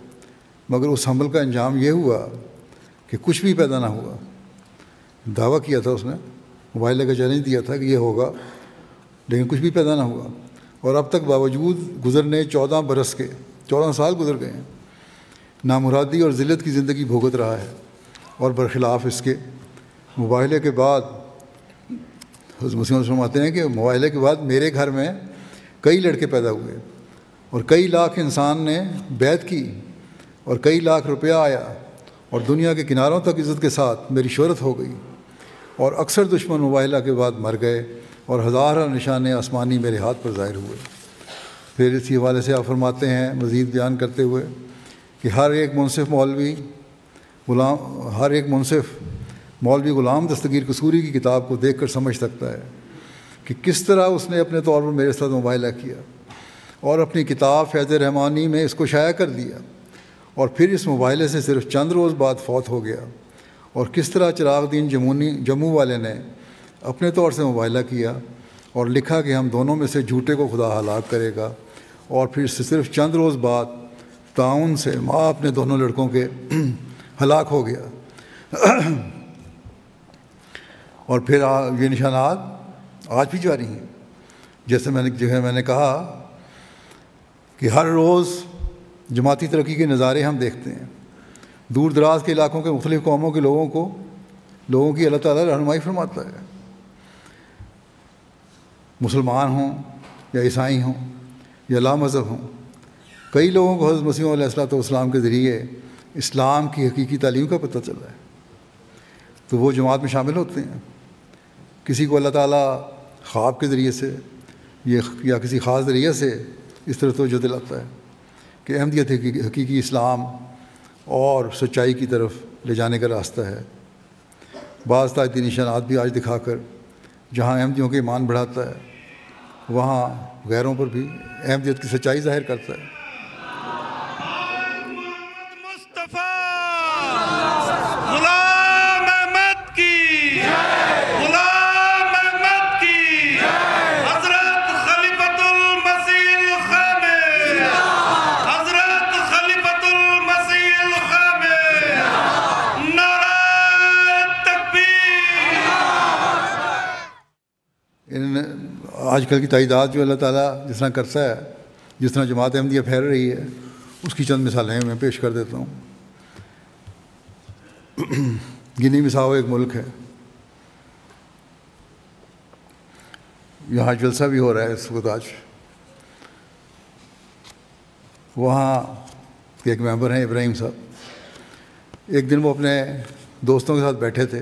مگر اس حمل کا انجام یہ ہوا کہ کچھ بھی پیدا نہ ہوا۔ دعویٰ کیا تھا اس نے، مباہلے کا چیلنج دیا تھا کہ یہ ہوگا، لیکن کچھ بھی پیدا نہ ہوا، اور اب تک باوجود گزرنے 14 برس کے 14 سال گزر گئے ہیں، نامرادی اور ذلت کی زندگی بھوگت رہا ہے، اور برخلاف اس کے مباہلے کے بعد حضرت مسیح موعود فرماتے ہیں کہ مباہلے کے بعد میرے گھر میں کئی لڑکے پیدا ہوئے، اور کئی لاکھ انسان نے بیعت کی، اور کئی لاکھ روپیہ آیا، اور دنیا کے کناروں تک عزت کے ساتھ میری شہرت ہو گئی، اور اکثر دشمن مباہلہ کے بعد مر گئے، اور ہزارہ نشانے آسمانی میرے ہاتھ پر ظاہر ہوئے۔ پھر اسی حوالے سے آپ فرماتے ہیں مزید بیان کرتے ہوئے کہ ہر ایک منصف مولوی غلام دستگیر قصوری کی کتاب کو دیکھ کر سمجھ سکتا ہے کہ کس طرح اس نے اپنے طور پر میرے ساتھ مباہلہ کیا، اور اپنی کتاب فیض رحمانی میں اس کو شائع کر دیا، اور پھر اس مباہلے سے صرف چند روز بعد فوت ہو گیا، اور کس طرح چراغ دین جموں والے نے اپنے طور سے مباہلہ کیا اور لکھا کہ ہم دونوں میں سے جھوٹے کو خدا ہلاک کرے گا، اور پھر صرف چند روز بعد تعاون سے ماں اپنے دونوں لڑکوں کے ہلاک ہو گیا۔ اور پھر یہ نشانات آج بھی جاری ہیں، جیسے میں نے کہا کہ ہر روز جماعتی ترقی کے نظارے ہم دیکھتے ہیں، دور دراز کے علاقوں کے مختلف قوموں کے لوگوں کی اللہ تعالیٰ رہنمائی فرماتا ہے، مسلمان ہوں یا عیسائی ہوں یا لا مذہب ہوں، کئی لوگوں کو حضرت مسیح علیہ السلام کے ذریعے اسلام کی حقیقی تعلیم کا پتہ چلا ہے، تو وہ جماعت میں شامل ہوتے ہیں۔ کسی کو اللہ تعالیٰ خواب کے ذریعے سے یا کسی خاص ذریعے سے اس طرح توجہ دلاتا ہے کہ احمدیت حقیقی اسلام اور سچائی کی طرف لے جانے کا راستہ ہے۔ بعض تائیدی نشانات بھی آج دکھا کر جہاں احمدیوں کے ایمان بڑھاتا ہے، وہاں غیروں پر بھی احمدیت کی سچائی ظاہر کرتا ہے۔ آج کل کی تعداد جو اللہ تعالیٰ جس طرح کرتا ہے، جس طرح جماعت احمدیہ پھیل رہی ہے، اس کی چند مثالیں میں پیش کر دیتا ہوں۔ گنی بساؤ ایک ملک ہے، یہاں جلسہ بھی ہو رہا ہے اس وقت آج۔ وہاں ایک ممبر ہیں ابراہیم صاحب، ایک دن وہ اپنے دوستوں کے ساتھ بیٹھے تھے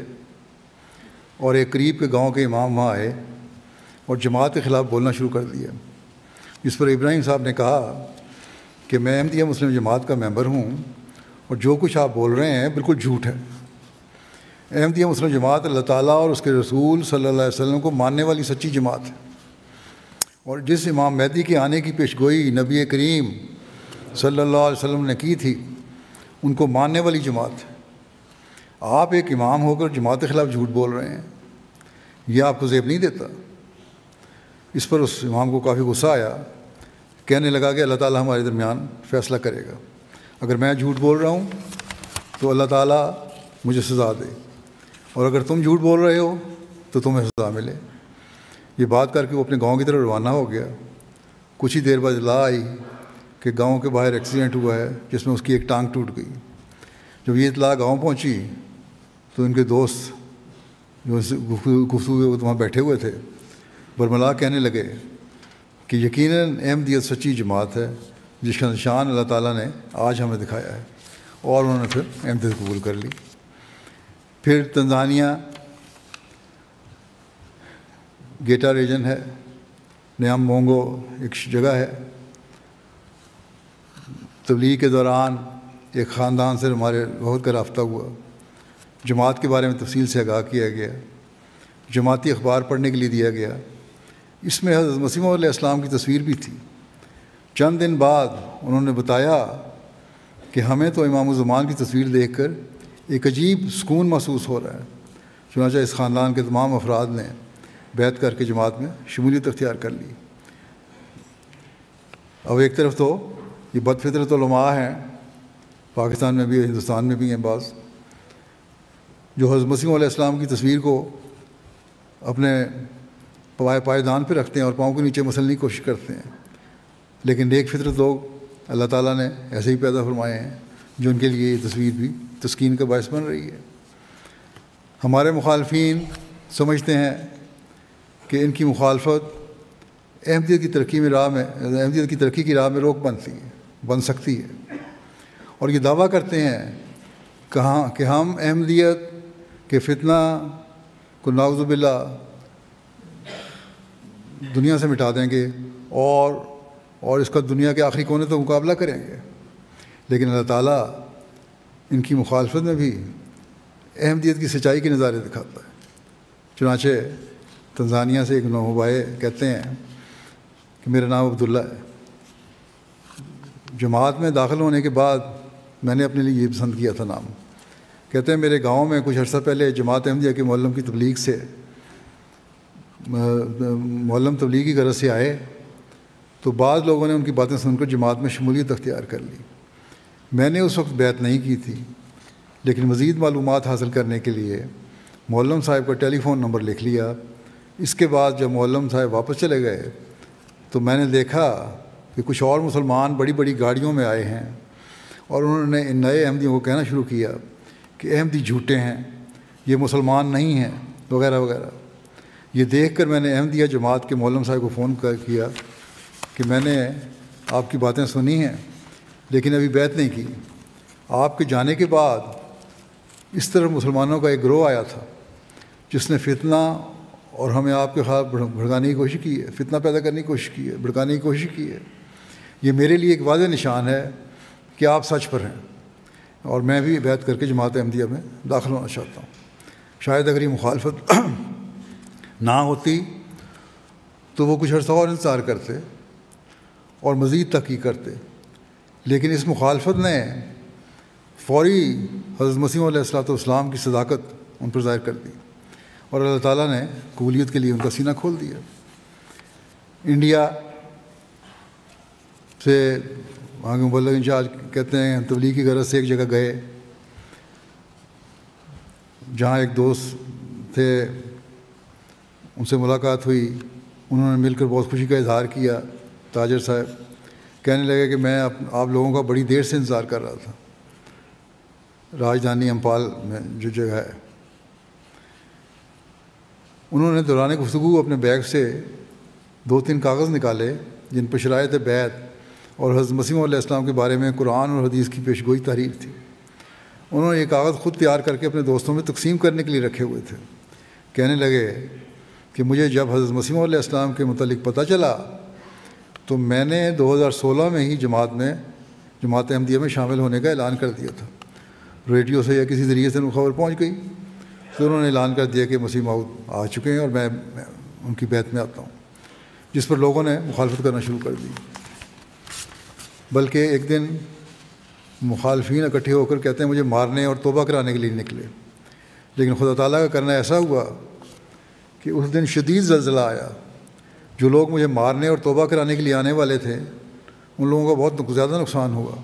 اور ایک قریب کے گاؤں کے امام وہاں آئے اور جماعت کے خلاف بولنا شروع کر دیا، جس پر ابراہیم صاحب نے کہا کہ میں احمدیہ مسلم جماعت کا ممبر ہوں اور جو کچھ آپ بول رہے ہیں بالکل جھوٹ ہے۔ احمدیہ مسلم جماعت اللہ تعالیٰ اور اس کے رسول صلی اللہ علیہ وسلم کو ماننے والی سچی جماعت ہے، اور جس امام مہدی کے آنے کی پیشگوئی نبی کریم صلی اللہ علیہ وسلم نے کی تھی ان کو ماننے والی جماعت ہے۔ آپ ایک امام ہو کر جماعت کے خلاف جھوٹ بول رہے ہیں، یہ آپ کو زیب نہیں دیتا؟ اس پر اس امام کو کافی غصہ آیا، کہنے لگا کہ اللہ تعالیٰ ہمارے درمیان فیصلہ کرے گا، اگر میں جھوٹ بول رہا ہوں تو اللہ تعالیٰ مجھے سزا دے، اور اگر تم جھوٹ بول رہے ہو تو تمہیں سزا ملے۔ یہ بات کر کے وہ اپنے گاؤں کی طرف روانہ ہو گیا۔ کچھ ہی دیر بعد اطلاع آئی کہ گاؤں کے باہر ایکسیڈنٹ ہوا ہے جس میں اس کی ایک ٹانگ ٹوٹ گئی۔ جب یہ اطلاع گاؤں پہنچی تو ان کے دوست جو گفتگو وہاں بیٹھے ہوئے تھے برملا کہنے لگے کہ یقیناً احمدیت سچی جماعت ہے جس کا نشان اللہ تعالیٰ نے آج ہمیں دکھایا ہے، اور انہوں نے پھر احمدیت قبول کر لی۔ پھر تنزانیہ گیٹا ریجن ہے، نیام مونگو ایک جگہ ہے، تبلیغ کے دوران ایک خاندان سے ہمارے بہت کا رابطہ ہوا، جماعت کے بارے میں تفصیل سے آگاہ کیا گیا، جماعتی اخبار پڑھنے کے لیے دیا گیا۔ اس میں حضرت مسیح موعود علیہ السلام کی تصویر بھی تھی۔ چند دن بعد انہوں نے بتایا کہ ہمیں تو امام الزمان کی تصویر دیکھ کر ایک عجیب سکون محسوس ہو رہا ہے۔ چنانچہ اس خاندان کے تمام افراد نے بیعت کر کے جماعت میں شمولیت اختیار کر لی۔ اب ایک طرف تو یہ بد فطرت علماء ہیں، پاکستان میں بھی ہندوستان میں بھی ہیں بعض، جو حضرت مسیح علیہ السلام کی تصویر کو اپنے پائیدان پہ رکھتے ہیں اور پاؤں کے نیچے مسلنے کی کوشش کرتے ہیں، لیکن نیک فطرت لوگ اللہ تعالیٰ نے ایسے ہی پیدا فرمائے ہیں جو ان کے لیے یہ تصویر بھی تسکین کا باعث بن رہی ہے۔ ہمارے مخالفین سمجھتے ہیں کہ ان کی مخالفت احمدیت کی ترقی کی راہ میں روک بن سکتی ہے، اور یہ دعویٰ کرتے ہیں کہ ہم احمدیت کے فتنہ کو نعوذ باللہ دنیا سے مٹا دیں گے اور اس کا دنیا کے آخری کونے تک مقابلہ کریں گے، لیکن اللہ تعالیٰ ان کی مخالفت میں بھی احمدیت کی سچائی کے نظارے دکھاتا ہے۔ چنانچہ تنزانیہ سے ایک نوبائے کہتے ہیں کہ میرا نام عبداللہ ہے، جماعت میں داخل ہونے کے بعد میں نے اپنے لیے یہ پسند کیا تھا نام۔ کہتے ہیں میرے گاؤں میں کچھ عرصہ پہلے جماعت احمدیہ کے معلم کی تبلیغ سے معلم تبلیغ کی غرض سے آئے تو بعض لوگوں نے ان کی باتیں سن کر جماعت میں شمولیت اختیار کر لی۔ میں نے اس وقت بیعت نہیں کی تھی، لیکن مزید معلومات حاصل کرنے کے لیے معلم صاحب کا ٹیلی فون نمبر لکھ لیا۔ اس کے بعد جب معلم صاحب واپس چلے گئے تو میں نے دیکھا کہ کچھ اور مسلمان بڑی بڑی گاڑیوں میں آئے ہیں، اور انہوں نے ان نئے احمدیوں کو کہنا شروع کیا کہ احمدی جھوٹے ہیں، یہ مسلمان نہیں ہیں، وغیرہ وغیرہ۔ یہ دیکھ کر میں نے احمدیہ جماعت کے معلم صاحب کو فون کیا کہ میں نے آپ کی باتیں سنی ہیں لیکن ابھی بیعت نہیں کی۔ آپ کے جانے کے بعد اس طرح مسلمانوں کا ایک گروہ آیا تھا جس نے فتنہ اور ہمیں آپ کے خلاف بھڑکانے کی کوشش کی ہے، فتنہ پیدا کرنے کی کوشش کی ہے، بھڑکانے کی کوشش کی ہے۔ یہ میرے لیے ایک واضح نشان ہے کہ آپ سچ پر ہیں، اور میں بھی بیعت کر کے جماعت احمدیہ میں داخل ہونا چاہتا ہوں۔ شاید اگر یہ مخالفت نہ ہوتی تو وہ کچھ عرصہ اور انتظار کرتے اور مزید تحقیق کرتے، لیکن اس مخالفت نے فوری حضرت مسیح علیہ السلام کی صداقت ان پر ظاہر کر دی، اور اللہ تعالیٰ نے قبولیت کے لیے ان کا سینہ کھول دیا۔ انڈیا سے وہاں کے مبلغ انچارج کہتے ہیں تبلیغ کی غرض سے ایک جگہ گئے جہاں ایک دوست تھے، ان سے ملاقات ہوئی، انہوں نے مل کر بہت خوشی کا اظہار کیا۔ تاجر صاحب کہنے لگے کہ میں آپ لوگوں کا بڑی دیر سے انتظار کر رہا تھا، راجدھانی امپال میں جو جگہ ہے۔ انہوں نے دوران گفتگو اپنے بیگ سے 2-3 کاغذ نکالے جن پر شرائط بیعت اور حضرت مسیح علیہ السلام کے بارے میں قرآن اور حدیث کی پیشگوئی تحریر تھی۔ انہوں نے یہ کاغذ خود تیار کر کے اپنے دوستوں میں تقسیم کرنے کے لیے رکھے ہوئے تھے۔ کہنے لگے کہ مجھے جب حضرت مسیح علیہ السلام کے متعلق پتہ چلا تو میں نے 2016 میں ہی جماعت احمدیہ میں شامل ہونے کا اعلان کر دیا تھا۔ ریڈیو سے یا کسی ذریعے سے خبر پہنچ گئی تو انہوں نے اعلان کر دیا کہ مسیح موعود آ چکے ہیں اور میں ان کی بیعت میں آتا ہوں، جس پر لوگوں نے مخالفت کرنا شروع کر دی۔ بلکہ ایک دن مخالفین اکٹھے ہو کر کہتے ہیں مجھے مارنے اور توبہ کرانے کے لیے نکلے، لیکن خدا تعالیٰ کا کرنا ایسا ہوا کہ اس دن شدید زلزلہ آیا۔ جو لوگ مجھے مارنے اور توبہ کرانے کے لیے آنے والے تھے ان لوگوں کا بہت زیادہ نقصان ہوا،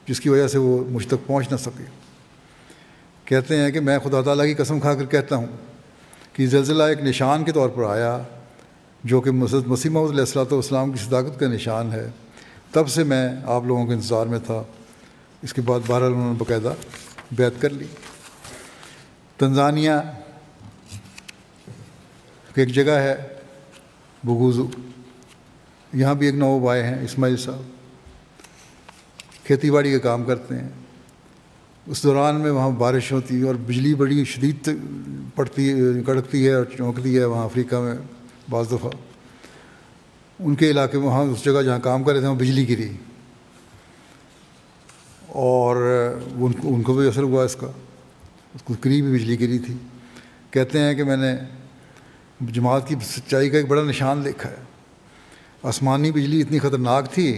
جس کی وجہ سے وہ مجھ تک پہنچ نہ سکے۔ کہتے ہیں کہ میں خدا تعالیٰ کی قسم کھا کر کہتا ہوں کہ زلزلہ ایک نشان کے طور پر آیا جو کہ مسیح موعود علیہ السلام کی صداقت کا نشان ہے۔ تب سے میں آپ لوگوں کے انتظار میں تھا۔ اس کے بعد بہرحال انہوں نے باقاعدہ بیعت کر لی۔ تنزانیہ کی ایک جگہ ہے بگوزو، یہاں بھی ایک نواب آئے ہیں اسماعیل صاحب، کھیتی باڑی کا کام کرتے ہیں۔ اس دوران میں وہاں بارش ہوتی ہے اور بجلی بڑی شدید کڑکتی ہے اور چونکتی ہے وہاں افریقہ میں۔ بعض دفعہ ان کے علاقے میں وہاں اس جگہ جہاں کام کر رہے تھے وہاں بجلی گری اور ان کو بھی اثر ہوا اس کا، اس کو قریب بھی بجلی گری تھی۔ کہتے ہیں کہ میں نے جماعت کی سچائی کا ایک بڑا نشان دیکھا ہے۔ آسمانی بجلی اتنی خطرناک تھی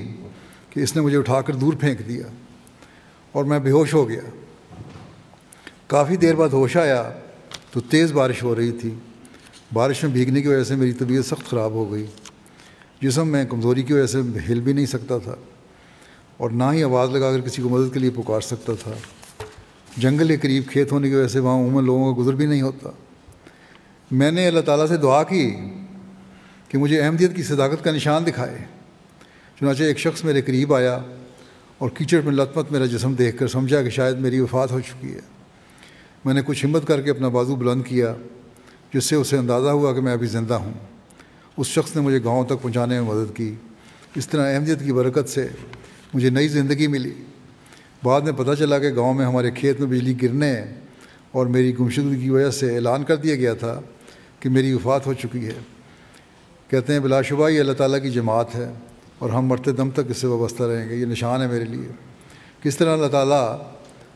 کہ اس نے مجھے اٹھا کر دور پھینک دیا اور میں بے ہوش ہو گیا۔ کافی دیر بعد ہوش آیا تو تیز بارش ہو رہی تھی۔ بارش میں بھیگنے کی وجہ سے میری طبیعت سخت خراب ہو گئی۔ جسم میں کمزوری کی وجہ سے ہل بھی نہیں سکتا تھا اور نہ ہی آواز لگا کر کسی کو مدد کے لیے پکار سکتا تھا۔ جنگل کے قریب کھیت ہونے کی وجہ سے وہاں عموماً لوگوں کا گزر بھی نہیں ہوتا۔ میں نے اللہ تعالیٰ سے دعا کی کہ مجھے احمدیت کی صداقت کا نشان دکھائے۔ چنانچہ ایک شخص میرے قریب آیا اور کیچڑ میں لت پت میرا جسم دیکھ کر سمجھا کہ شاید میری وفات ہو چکی ہے۔ میں نے کچھ ہمت کر کے اپنا بازو بلند کیا جس سے اسے اندازہ ہوا کہ میں ابھی زندہ ہوں۔ اس شخص نے مجھے گاؤں تک پہنچانے میں مدد کی۔ اس طرح احمدیت کی برکت سے مجھے نئی زندگی ملی۔ بعد میں پتہ چلا کہ گاؤں میں ہمارے کھیت میں بجلی گرنے اور میری گمشدگی کی وجہ سے اعلان کر دیا گیا تھا کہ میری وفات ہو چکی ہے۔ کہتے ہیں بلا شبہ یہ اللہ تعالیٰ کی جماعت ہے اور ہم مرتے دم تک اس سے وابستہ رہیں گے۔ یہ نشان ہے میرے لیے کس طرح اللہ تعالیٰ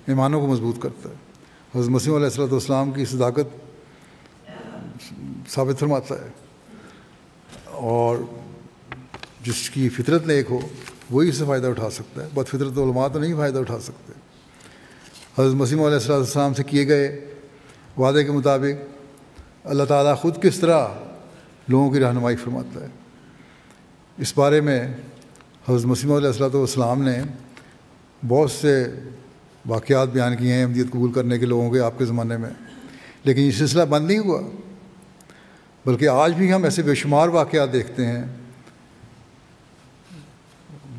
ایمانوں کو مضبوط کرتا ہے۔ حضرت مسیح علیہ السلام کی صداقت ثابت فرماتا ہے اور جس کی فطرت نیک ہو وہی اس سے فائدہ اٹھا سکتا ہے۔ بد فطرت علماء تو نہیں فائدہ اٹھا سکتے۔ حضرت مسیح علیہ السلام سے کیے گئے وعدے کے مطابق اللہ تعالیٰ خود کس طرح لوگوں کی رہنمائی فرماتا ہے، اس بارے میں حضرت مسیح علیہ السلام نے بہت سے واقعات بیان کیے ہیں احمدیت قبول کرنے کے لوگوں کے آپ کے زمانے میں، لیکن یہ سلسلہ بند نہیں ہوا، بلکہ آج بھی ہم ایسے بے شمار واقعات دیکھتے ہیں۔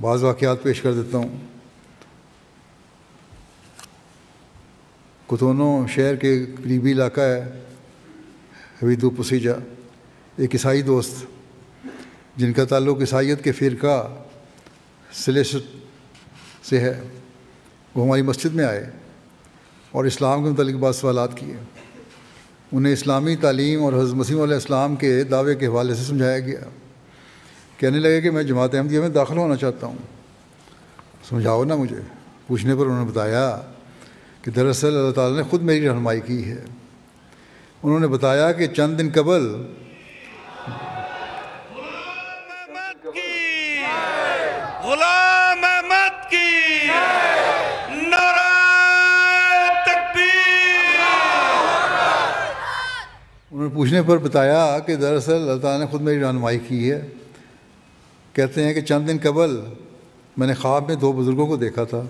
بعض واقعات پیش کر دیتا ہوں۔ کوتونو شہر کے قریبی علاقہ ہے حویدو پسیجا، ایک عیسائی دوست جن کا تعلق عیسائیت کے فرقہ سلیسٹ سے ہے، وہ ہماری مسجد میں آئے اور اسلام کے متعلق بعض سوالات کیے۔ انہیں اسلامی تعلیم اور حضرت مسیح علیہ السلام کے دعوے کے حوالے سے سمجھایا گیا۔ کہنے لگے کہ میں جماعت احمدیہ میں داخل ہونا چاہتا ہوں، سمجھاؤ نا مجھے۔ پوچھنے پر انہوں نے بتایا کہ دراصل اللہ تعالیٰ نے خود میری رہنمائی کی ہے۔ انہوں نے بتایا کہ چند دن قبل غلام احمد کی نعرہ تکبیر۔ انہوں نے پوچھنے پر بتایا کہ دراصل اللہ تعالیٰ نے خود میری رہنمائی کی ہے۔ کہتے ہیں کہ چند دن قبل میں نے خواب میں 2 بزرگوں کو دیکھا تھا۔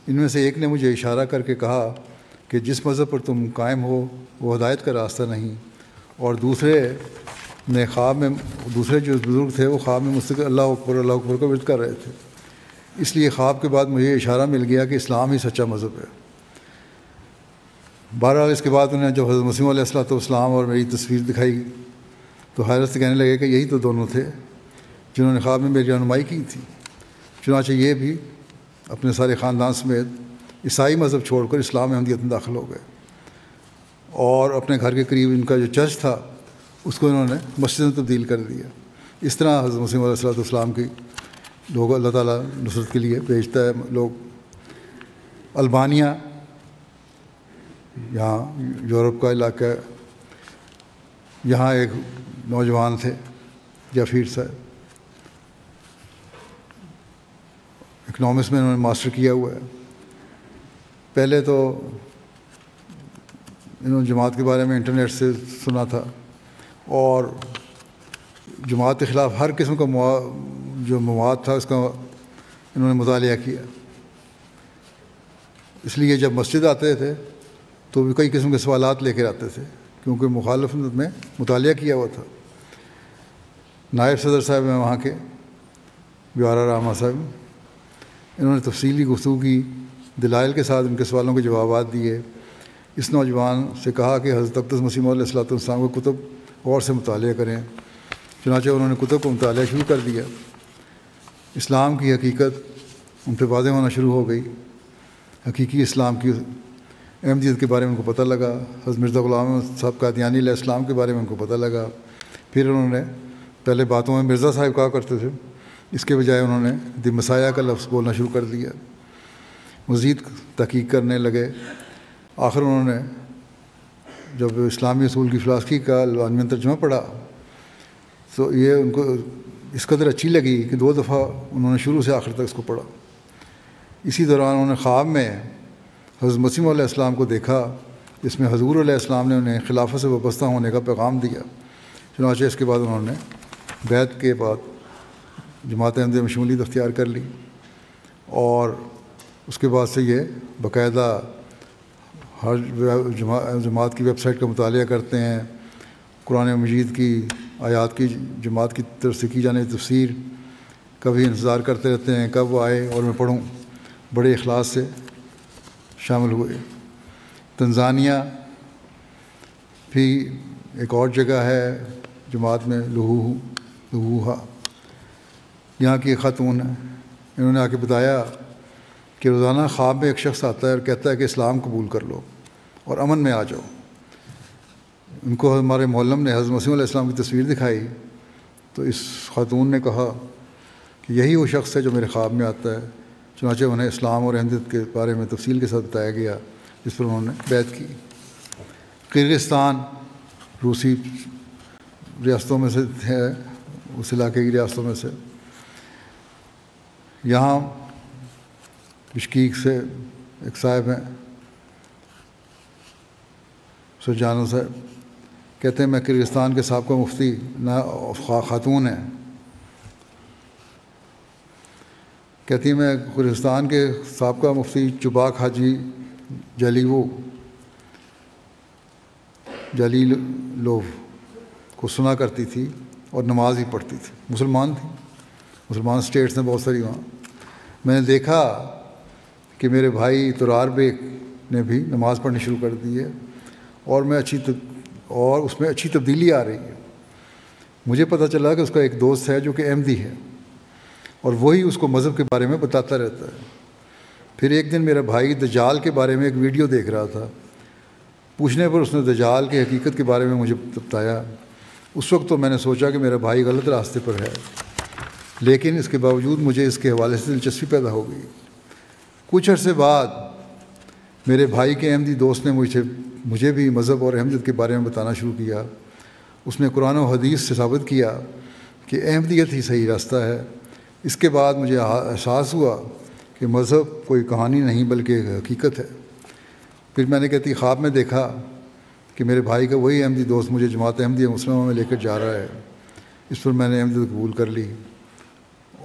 ان میں سے ایک نے مجھے اشارہ کر کے کہا کہ جس مذہب پر تم قائم ہو وہ ہدایت کا راستہ نہیں، اور دوسرے نے خواب میں، دوسرے جو بزرگ تھے وہ خواب میں مستقل اللہ اکبر کو ورد کر رہے تھے، اس لیے خواب کے بعد مجھے اشارہ مل گیا کہ اسلام ہی سچا مذہب ہے۔ بہرحال اس کے بعد انہیں جب حضرت مسیح علیہ السلام اور میری تصویر دکھائی تو حیرت سے کہنے لگے کہ یہی تو دونوں تھے جنہوں نے خواب میں میری رہنمائی کی تھی۔ چنانچہ یہ بھی اپنے سارے خاندان سمیت عیسائی مذہب چھوڑ کر اسلام احمدیت میں داخل ہو گئے، اور اپنے گھر کے قریب ان کا جو چرچ تھا اس کو انہوں نے مسجد میں تبدیل کر دیا۔ اس طرح حضرت مسیح علیہ السلام کی لوگ اللہ تعالیٰ نصرت کے لیے بھیجتا ہے۔ لوگ البانیہ، یہاں یورپ کا علاقہ ہے، یہاں ایک نوجوان تھے جعفیر صاحب، اکنامکس میں انہوں نے ماسٹر کیا ہوا ہے۔ پہلے تو انہوں نے جماعت کے بارے میں انٹرنیٹ سے سنا تھا، اور جماعت کے خلاف ہر قسم کا جو مواد تھا اس کا انہوں نے مطالعہ کیا۔ اس لیے جب مسجد آتے تھے تو بھی کئی قسم کے سوالات لے کر آتے تھے، کیونکہ مخالفت میں مطالعہ کیا ہوا تھا۔ نائب صدر صاحب ہیں وہاں کے، بیارہ رحمہ صاحب، انہوں نے تفصیلی گفتگو کی، دلائل کے ساتھ ان کے سوالوں کے جوابات دیے۔ اس نوجوان سے کہا کہ حضرت اقدس مسیح علیہ السلام کو کتب غور سے مطالعہ کریں۔ چنانچہ انہوں نے کتب کو مطالعہ شروع کر دیا۔ اسلام کی حقیقت ان پہ واضح ہونا شروع ہو گئی۔ حقیقی اسلام کی احمدیت کے بارے میں ان کو پتہ لگا، حضرت مرزا غلام احمد صاحب قادیانی علیہ السلام کے بارے میں ان کو پتہ لگا۔ پھر انہوں نے پہلے باتوں میں مرزا صاحب کہا کرتے تھے، اس کے بجائے انہوں نے دی مسایہ کا لفظ بولنا شروع کر دیا۔ مزید تحقیق کرنے لگے۔ آخر انہوں نے جب اسلامی اصول کی فلاسفی کا البانوی ترجمہ پڑھا تو یہ ان کو اس قدر اچھی لگی کہ 2 دفعہ انہوں نے شروع سے آخر تک اس کو پڑھا۔ اسی دوران انہوں نے خواب میں حضرت مسیح علیہ السلام کو دیکھا، جس میں حضور علیہ السلام نے انہیں خلافت سے وابستہ ہونے کا پیغام دیا۔ چنانچہ اس کے بعد انہوں نے بیعت کے بعد جماعت احمدیہ میں شمولیت اختیار کر لی، اور اس کے بعد سے یہ باقاعدہ ہر جماعت کی ویب سائٹ کا مطالعہ کرتے ہیں، قرآن مجید کی آیات کی جماعت کی طرف سے کی جانے تفسیر کا بھی انتظار کرتے رہتے ہیں کب وہ آئے اور میں پڑھوں۔ بڑے اخلاص سے شامل ہوئے۔ تنزانیہ بھی ایک اور جگہ ہے جماعت میں، لہوہا، یہاں کی ایک خاتون ہے۔ انہوں نے آ کے بتایا کہ روزانہ خواب میں ایک شخص آتا ہے اور کہتا ہے کہ اسلام قبول کر لو اور امن میں آ جاؤ۔ ان کو ہمارے معلم نے حضرت مسیح علیہ السلام کی تصویر دکھائی تو اس خاتون نے کہا کہ یہی وہ شخص ہے جو میرے خواب میں آتا ہے۔ چنانچہ انہیں اسلام اور احمدیت کے بارے میں تفصیل کے ساتھ بتایا گیا، جس پر انہوں نے بیعت کی۔ کرغزستان روسی ریاستوں میں سے ہے، اس علاقے کی ریاستوں میں سے۔ یہاں بشکیک سے ایک صاحب ہیں، سرجانو صاحب، کہتے ہیں میں کرغزستان کے سابقہ مفتی خاتون ہیں، کہتی ہیں میں کرغزستان کے سابقہ مفتی چوباک حاجی جلیلوف کو سنا کرتی تھی اور نماز ہی پڑھتی تھی۔ مسلمان تھی، مسلمان اسٹیٹس ہیں بہت ساری وہاں۔ میں نے دیکھا کہ میرے بھائی ترار بیگ نے بھی نماز پڑھنی شروع کر دی ہے، اور اس میں اچھی تبدیلی آ رہی ہے۔ مجھے پتہ چلا کہ اس کا ایک دوست ہے جو کہ احمدی ہے، اور وہی اس کو مذہب کے بارے میں بتاتا رہتا ہے۔ پھر ایک دن میرا بھائی دجال کے بارے میں ایک ویڈیو دیکھ رہا تھا، پوچھنے پر اس نے دجال کی حقیقت کے بارے میں مجھے بتایا۔ اس وقت تو میں نے سوچا کہ میرا بھائی غلط راستے پر ہے، لیکن اس کے باوجود مجھے اس کے حوالے سے دلچسپی پیدا ہو گئی۔ کچھ عرصے بعد میرے بھائی کے احمدی دوست نے مجھے بھی مذہب اور احمدیت کے بارے میں بتانا شروع کیا۔ اس نے قرآن و حدیث سے ثابت کیا کہ احمدیت ہی صحیح راستہ ہے۔ اس کے بعد مجھے احساس ہوا کہ مذہب کوئی کہانی نہیں بلکہ ایک حقیقت ہے۔ پھر میں نے کہتی خواب میں دیکھا کہ میرے بھائی کا وہی احمدی دوست مجھے جماعت احمدیہ مسلمہ میں لے کر جا رہا ہے۔ اس پر میں نے احمدیت قبول کر لی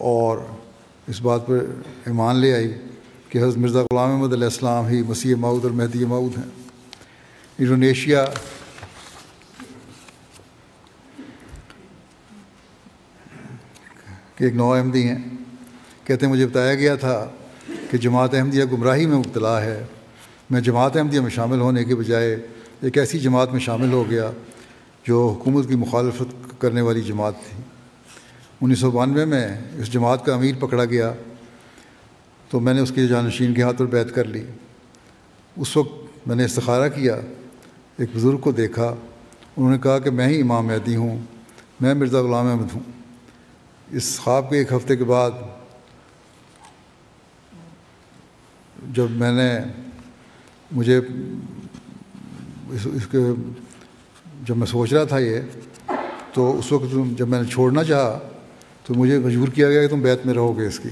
اور اس بات پر ایمان لے آئی کہ حضرت مرزا غلام احمد علیہ السلام ہی مسیح موعود اور مہدی موعود ہیں۔ انڈونیشیا کہ ایک نو احمدی ہیں، کہتے ہیں مجھے بتایا گیا تھا کہ جماعت احمدیہ گمراہی میں مبتلا ہے، میں جماعت احمدیہ میں شامل ہونے کے بجائے ایک ایسی جماعت میں شامل ہو گیا جو حکومت کی مخالفت کرنے والی جماعت تھی۔ 1992 میں اس جماعت کا امیر پکڑا گیا تو میں نے اس کے جانشین کے ہاتھ پر بیعت کر لی۔ اس وقت میں نے استخارہ کیا، ایک بزرگ کو دیکھا، انہوں نے کہا کہ میں ہی امام مہدی ہوں، میں مرزا غلام احمد ہوں۔ اس خواب کے ایک ہفتے کے بعد جب میں نے جب میں سوچ رہا تھا یہ، تو اس وقت جب میں نے چھوڑنا چاہا تو مجھے مجبور کیا گیا کہ تم بیعت میں رہو گے اس کی،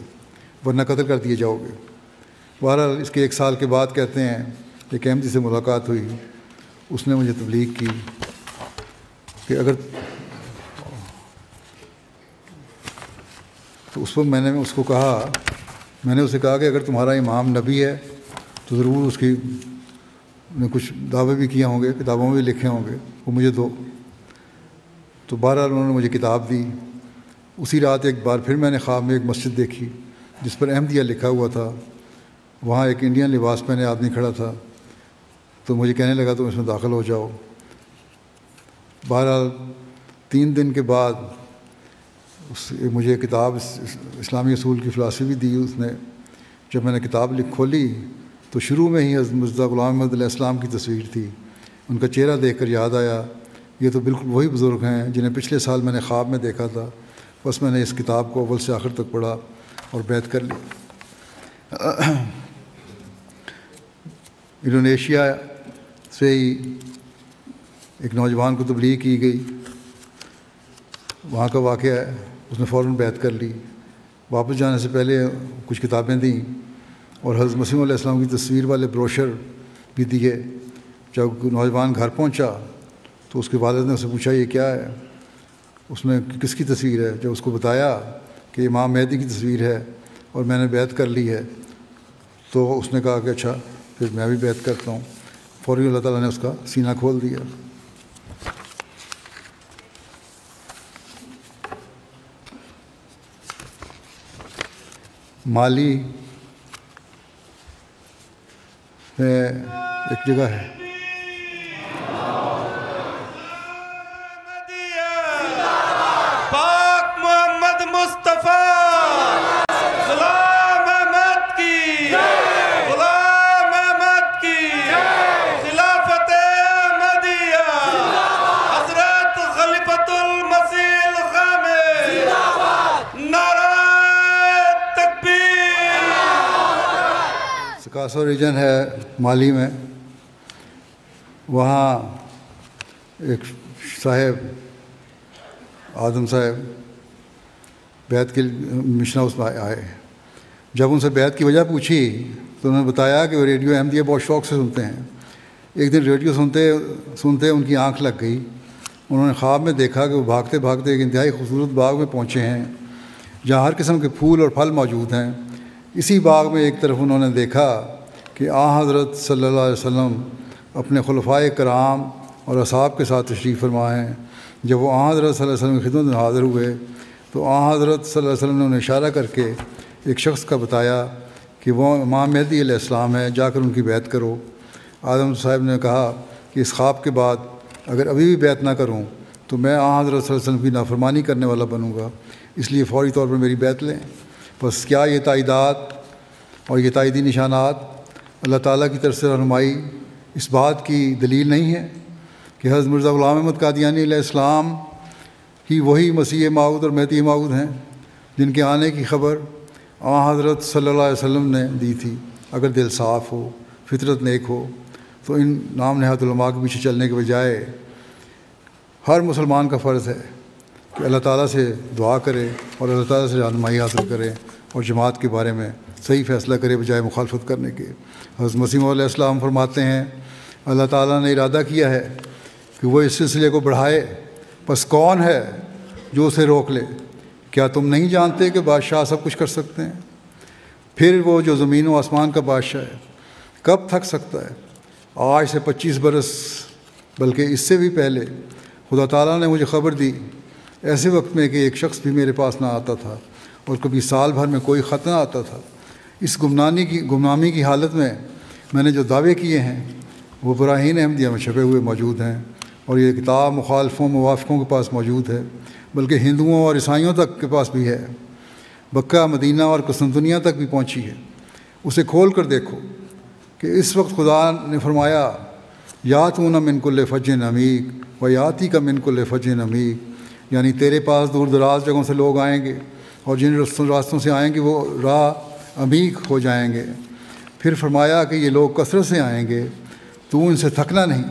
ورنہ قتل کر دیے جاؤ گے۔ بہرحال اس کے 1 سال کے بعد کہتے ہیں ایک احمدی سے ملاقات ہوئی، اس نے مجھے تبلیغ کی کہ اگر تو اس وقت میں نے اس کو کہا، میں نے اسے کہا کہ اگر تمہارا امام نبی ہے تو ضرور اس کی نے کچھ دعوے بھی کیے ہوں گے، کتابوں میں بھی لکھے ہوں گے، وہ مجھے دو۔ تو بہرحال انہوں نے مجھے کتاب دی۔ اسی رات ایک بار پھر میں نے خواب میں ایک مسجد دیکھی جس پر احمدیہ لکھا ہوا تھا، وہاں ایک انڈین لباس پہنے آدمی کھڑا تھا، تو مجھے کہنے لگا تم اس میں داخل ہو جاؤ۔ بہرحال 3 دن کے بعد مجھے کتاب اسلامی اصول کی فلسفی بھی دی اس نے۔ جب میں نے کتاب کھولی تو شروع میں ہی حضرت مرزا غلام احمد علیہ السلام کی تصویر تھی۔ ان کا چہرہ دیکھ کر یاد آیا یہ تو بالکل وہی بزرگ ہیں جنہیں پچھلے سال میں نے خواب میں دیکھا تھا۔ بس میں نے اس کتاب کو اول سے آخر تک پڑھا اور بیعت کر لی۔ انڈونیشیا سے ہی ایک نوجوان کو تبلیغ کی گئی، وہاں کا واقعہ ہے، اس نے فوراً بیعت کر لی۔ واپس جانے سے پہلے کچھ کتابیں دیں اور حضرت مسیح علیہ السلام کی تصویر والے بروشر بھی دیے۔ جب نوجوان گھر پہنچا تو اس کے والد نے اسے پوچھا یہ کیا ہے؟ اس نے کس کی تصویر ہے؟ جب اس کو بتایا کہ امام مہدی کی تصویر ہے اور میں نے بیعت کر لی ہے، تو اس نے کہا کہ اچھا پھر میں بھی بیعت کرتا ہوں۔ فوری اللہ تعالیٰ نے اس کا سینہ کھول دیا۔ مالی میں ایک جگہ ہے پاک محمد مصطفیٰ غلام احمد کی، غلام احمد کی خلافت احمدیہ، حضرت خلیفۃ المسیح الخامس، نعرہ تکبیر۔ سکاسو ریجن ہے مالی میں، وہاں ایک صاحب آدم صاحب بیعت کے مشن ہاؤس میں آئے۔ جب ان سے بیعت کی وجہ پوچھی تو انہوں نے بتایا کہ وہ ریڈیو احمدیہ بہت شوق سے سنتے ہیں۔ ایک دن ریڈیو سنتے ان کی آنکھ لگ گئی۔ انہوں نے خواب میں دیکھا کہ وہ بھاگتے بھاگتے ایک انتہائی خوبصورت باغ میں پہنچے ہیں جہاں ہر قسم کے پھول اور پھل موجود ہیں۔ اسی باغ میں ایک طرف انہوں نے دیکھا کہ حضرت صلی اللہ علیہ وسلم اپنے خلفائے کرام اور اصحاب کے ساتھ تشریف فرما ہیں۔ جب وہ حضرت صلی اللہ علیہ وسلم کی خدمت میں حاضر ہوئے تو حضرت صلی اللہ علیہ وسلم نے انہیں اشارہ کر کے ایک شخص کا بتایا کہ وہ امام مہدی علیہ السلام ہے، جا کر ان کی بیعت کرو۔ آدم صاحب نے کہا کہ اس خواب کے بعد اگر ابھی بھی بیعت نہ کروں تو میں حضرت صلی اللہ علیہ وسلم کی نافرمانی کرنے والا بنوں گا، اس لیے فوری طور پر میری بیعت لیں۔ بس کیا یہ تائیدات اور یہ تائیدی نشانات اللہ تعالیٰ کی طرف سے رہنمائی اس بات کی دلیل نہیں ہے کہ حضرت مرزا غلام احمد قادیانی علیہ السلام ہی وہی مسیح موعود اور مہدی موعود ہیں جن کے آنے کی خبر حضرت صلی اللہ علیہ وسلم نے دی تھی؟ اگر دل صاف ہو، فطرت نیک ہو، تو ان نام نہاد علماء کے پیچھے چلنے کے بجائے ہر مسلمان کا فرض ہے کہ اللہ تعالیٰ سے دعا کرے اور اللہ تعالیٰ سے رہنمائی حاصل کرے اور جماعت کے بارے میں صحیح فیصلہ کرے بجائے مخالفت کرنے کے۔ حضرت مسیح علیہ السلام فرماتے ہیں اللہ تعالیٰ نے ارادہ کیا ہے کہ وہ اس سلسلے کو بڑھائے، پس کون ہے جو اسے روک لے؟ کیا تم نہیں جانتے کہ بادشاہ سب کچھ کر سکتے ہیں؟ پھر وہ جو زمین و آسمان کا بادشاہ ہے کب تھک سکتا ہے؟ آج سے 25 برس بلکہ اس سے بھی پہلے خدا تعالیٰ نے مجھے خبر دی ایسے وقت میں کہ ایک شخص بھی میرے پاس نہ آتا تھا اور کبھی سال بھر میں کوئی خط نہ آتا تھا۔ اس گمنامی کی حالت میں نے جو دعوے کیے ہیں وہ براہین احمدیہ میں چھپے ہوئے موجود ہیں، اور یہ کتاب مخالفوں موافقوں کے پاس موجود ہے، بلکہ ہندوؤں اور عیسائیوں تک کے پاس بھی ہے، مکہ، مدینہ اور قسطنطنیہ تک بھی پہنچی ہے۔ اسے کھول کر دیکھو کہ اس وقت خدا نے فرمایا یاتون من کل فج عمیق و یاتی کا من کل فج عمیق، یعنی تیرے پاس دور دراز جگہوں سے لوگ آئیں گے، اور جن راستوں سے آئیں گے وہ راہ عمیق ہو جائیں گے۔ پھر فرمایا کہ یہ لوگ کثرت سے آئیں گے، تو ان سے تھکنا نہیں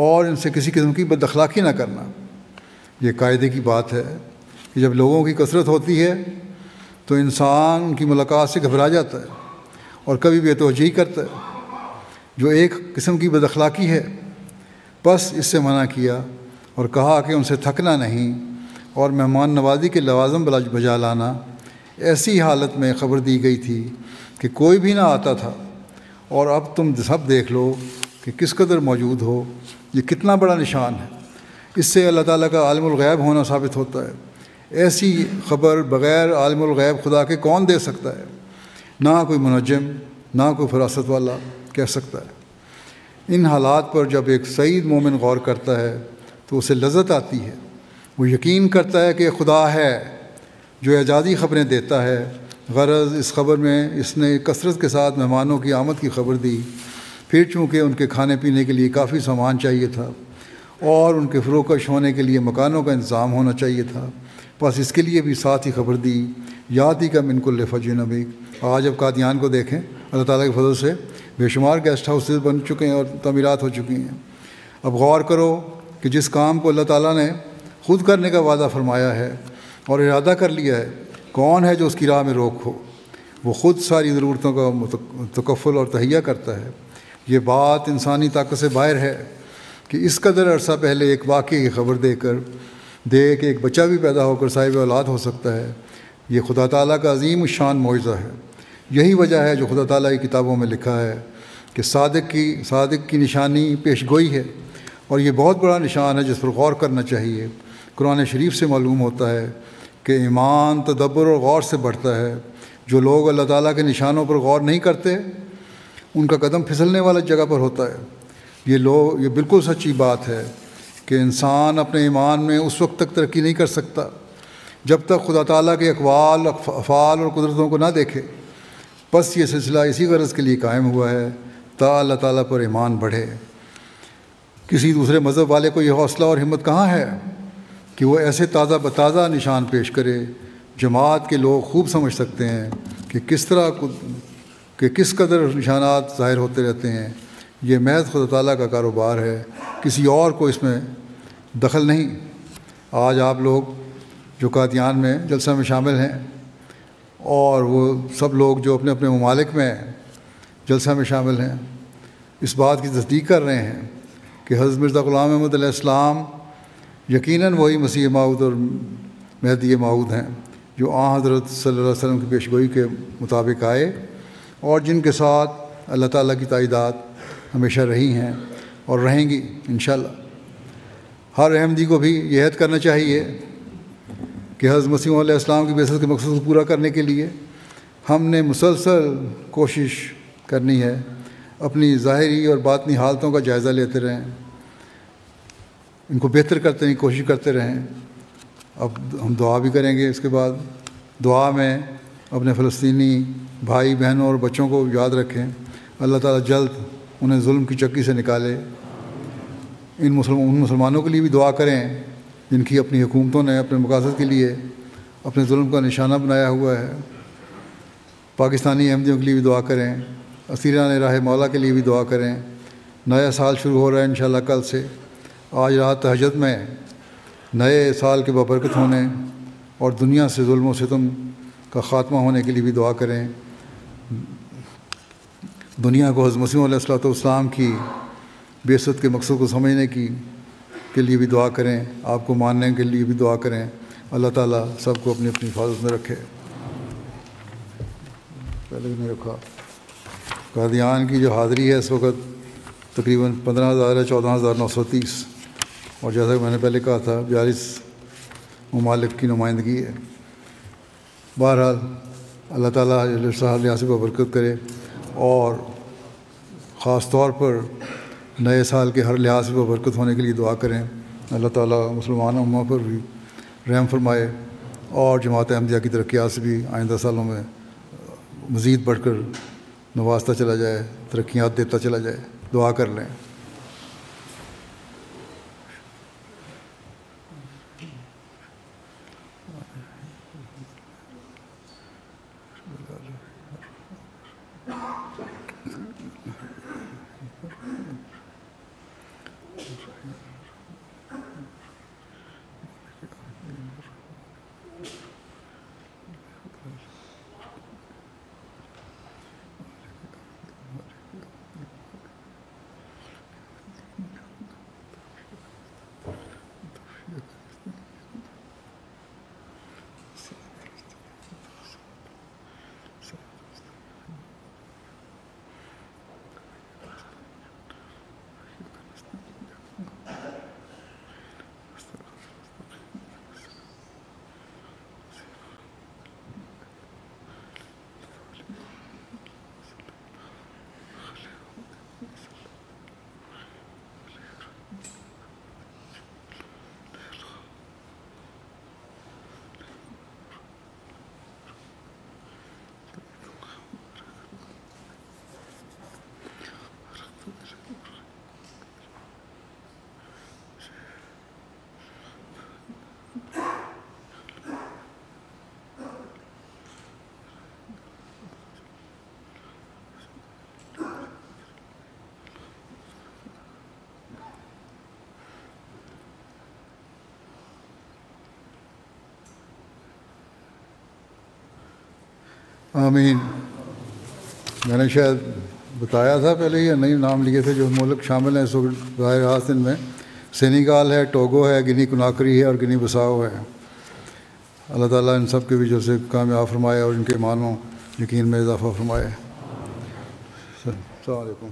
اور ان سے کسی قسم کی بد اخلاقی نہ کرنا۔ یہ قاعدے کی بات ہے کہ جب لوگوں کی کثرت ہوتی ہے تو انسان ان کی ملاقات سے گھبرا جاتا ہے اور کبھی بے توجہی کرتا ہے، جو ایک قسم کی بد اخلاقی ہے۔ بس اس سے منع کیا اور کہا کہ ان سے تھکنا نہیں اور مہمان نوازی کے لوازم بجا لانا۔ ایسی حالت میں خبر دی گئی تھی کہ کوئی بھی نہ آتا تھا، اور اب تم سب دیکھ لو کہ کس قدر موجود ہو۔ یہ کتنا بڑا نشان ہے۔ اس سے اللہ تعالیٰ کا عالم الغیب ہونا ثابت ہوتا ہے۔ ایسی خبر بغیر عالم الغیب خدا کے کون دے سکتا ہے؟ نہ کوئی منجم، نہ کوئی فراست والا کہہ سکتا ہے۔ ان حالات پر جب ایک سعید مومن غور کرتا ہے تو اسے لذت آتی ہے۔ وہ یقین کرتا ہے کہ خدا ہے جو اعجازی خبریں دیتا ہے۔ غرض اس خبر میں اس نے کثرت کے ساتھ مہمانوں کی آمد کی خبر دی، پھر چونکہ ان کے کھانے پینے کے لیے کافی سامان چاہیے تھا اور ان کے فروکش ہونے کے لیے مکانوں کا انتظام ہونا چاہیے تھا، بس اس کے لیے بھی ساتھ ہی خبر دی یاتی کا من کل فج عمیق۔ آج اب قادیان کو دیکھیں، اللہ تعالیٰ کے فضل سے بے شمار گیسٹ ہاؤسز بن چکے ہیں اور تعمیرات ہو چکی ہیں۔ اب غور کرو کہ جس کام کو اللہ تعالیٰ نے خود کرنے کا وعدہ فرمایا ہے اور ارادہ کر لیا ہے، کون ہے جو اس کی راہ میں روک ہو؟ وہ خود ساری ضرورتوں کا تکفل اور تہیہ کرتا ہے۔ یہ بات انسانی طاقت سے باہر ہے کہ اس قدر عرصہ پہلے ایک واقعے کی خبر دے کہ ایک بچہ بھی پیدا ہو کر صاحب اولاد ہو سکتا ہے۔ یہ خدا تعالیٰ کا عظیم الشان معجزہ ہے۔ یہی وجہ ہے جو خدا تعالیٰ کی کتابوں میں لکھا ہے کہ صادق کی نشانی پیش گوئی ہے، اور یہ بہت بڑا نشان ہے جس پر غور کرنا چاہیے۔ قرآن شریف سے معلوم ہوتا ہے کہ ایمان تدبر اور غور سے بڑھتا ہے۔ جو لوگ اللہ تعالیٰ کے نشانوں پر غور نہیں کرتے ان کا قدم پھسلنے والی جگہ پر ہوتا ہے۔ یہ بالکل سچی بات ہے کہ انسان اپنے ایمان میں اس وقت تک ترقی نہیں کر سکتا جب تک خدا تعالیٰ کے اقوال، افعال اور قدرتوں کو نہ دیکھے۔ بس یہ سلسلہ اسی غرض کے لیے قائم ہوا ہے تا اللہ تعالیٰ پر ایمان بڑھے۔ کسی دوسرے مذہب والے کو یہ حوصلہ اور ہمت کہاں ہے کہ وہ ایسے تازہ بتازہ نشان پیش کرے؟ جماعت کے لوگ خوب سمجھ سکتے ہیں کہ کس قدر نشانات ظاہر ہوتے رہتے ہیں۔ یہ محض خدا تعالیٰ کا کاروبار ہے، کسی اور کو اس میں دخل نہیں۔ آج آپ لوگ جو قادیان میں جلسہ میں شامل ہیں، اور وہ سب لوگ جو اپنے اپنے ممالک میں جلسہ میں شامل ہیں، اس بات کی تصدیق کر رہے ہیں کہ حضرت مرزا غلام احمد علیہ السلام یقیناً وہی مسیح موعود اور مہدی موعود ہیں جو حضرت صلی اللہ علیہ وسلم کی پیشگوئی کے مطابق آئے، اور جن کے ساتھ اللہ تعالیٰ کی تائیدات ہمیشہ رہی ہیں اور رہیں گی انشاءاللہ۔ ہر احمدی کو بھی یہ عہد کرنا چاہیے کہ حضرت مسیح علیہ السلام کی بعثت کے مقصد کو پورا کرنے کے لیے ہم نے مسلسل کوشش کرنی ہے، اپنی ظاہری اور باطنی حالتوں کا جائزہ لیتے رہیں، ان کو بہتر کرتے کی کوشش کرتے رہیں۔ اب ہم دعا بھی کریں گے، اس کے بعد دعا میں اپنے فلسطینی بھائی بہنوں اور بچوں کو یاد رکھیں۔ اللہ تعالیٰ جلد انہیں ظلم کی چکی سے نکالے۔ ان مسلمانوں کے لیے بھی دعا کریں جن کی اپنی حکومتوں نے اپنے مقاصد کے لیے اپنے ظلم کا نشانہ بنایا ہوا ہے۔ پاکستانی احمدیوں کے لیے بھی دعا کریں، اسیران راہ مولا کے لیے بھی دعا کریں۔ نیا سال شروع ہو رہا ہے انشاءاللہ کل سے۔ آج رات تہجد میں نئے سال کے بابرکت ہونے اور دنیا سے ظلم و ستم کا خاتمہ ہونے کے لیے بھی دعا کریں۔ دنیا کو حضرت مسیح علیہ السلام کی بعثت کے مقصد کو سمجھنے کے لیے بھی دعا کریں، آپ کو ماننے کے لیے بھی دعا کریں۔ اللہ تعالیٰ سب کو اپنی اپنی حفاظت میں رکھے۔ پہلے بھی نہیں رکھا۔ قادیان کی جو حاضری ہے اس وقت تقریباً 15,000 ہے، 14,930، اور جیسا کہ میں نے پہلے کہا تھا 42 ممالک کی نمائندگی ہے۔ بہرحال اللہ تعالیٰ ہر لحاظ کو برکت کرے، اور خاص طور پر نئے سال کے ہر لحاظ سے برکت ہونے کے لیے دعا کریں۔ اللہ تعالیٰ مسلمان امہ پر بھی رحم فرمائے، اور جماعت احمدیہ کی ترقیات سے بھی آئندہ سالوں میں مزید بڑھ کر نوازتا چلا جائے، ترقیات دیتا چلا جائے۔ دعا کر لیں۔ آمین۔ میں نے شاید بتایا تھا پہلے ہی، نئے نام لیے تھے جو ملک شامل ہیں اس وقت براہ راست ان میں سینیگال ہے، ٹوگو ہے، گنی کناکری ہے اور گنی بساؤ ہے۔ اللہ تعالیٰ ان سب کے بھی جو سے کامیاب فرمائے اور ان کے ایمان و یقین میں اضافہ فرمائے۔ السلام علیکم۔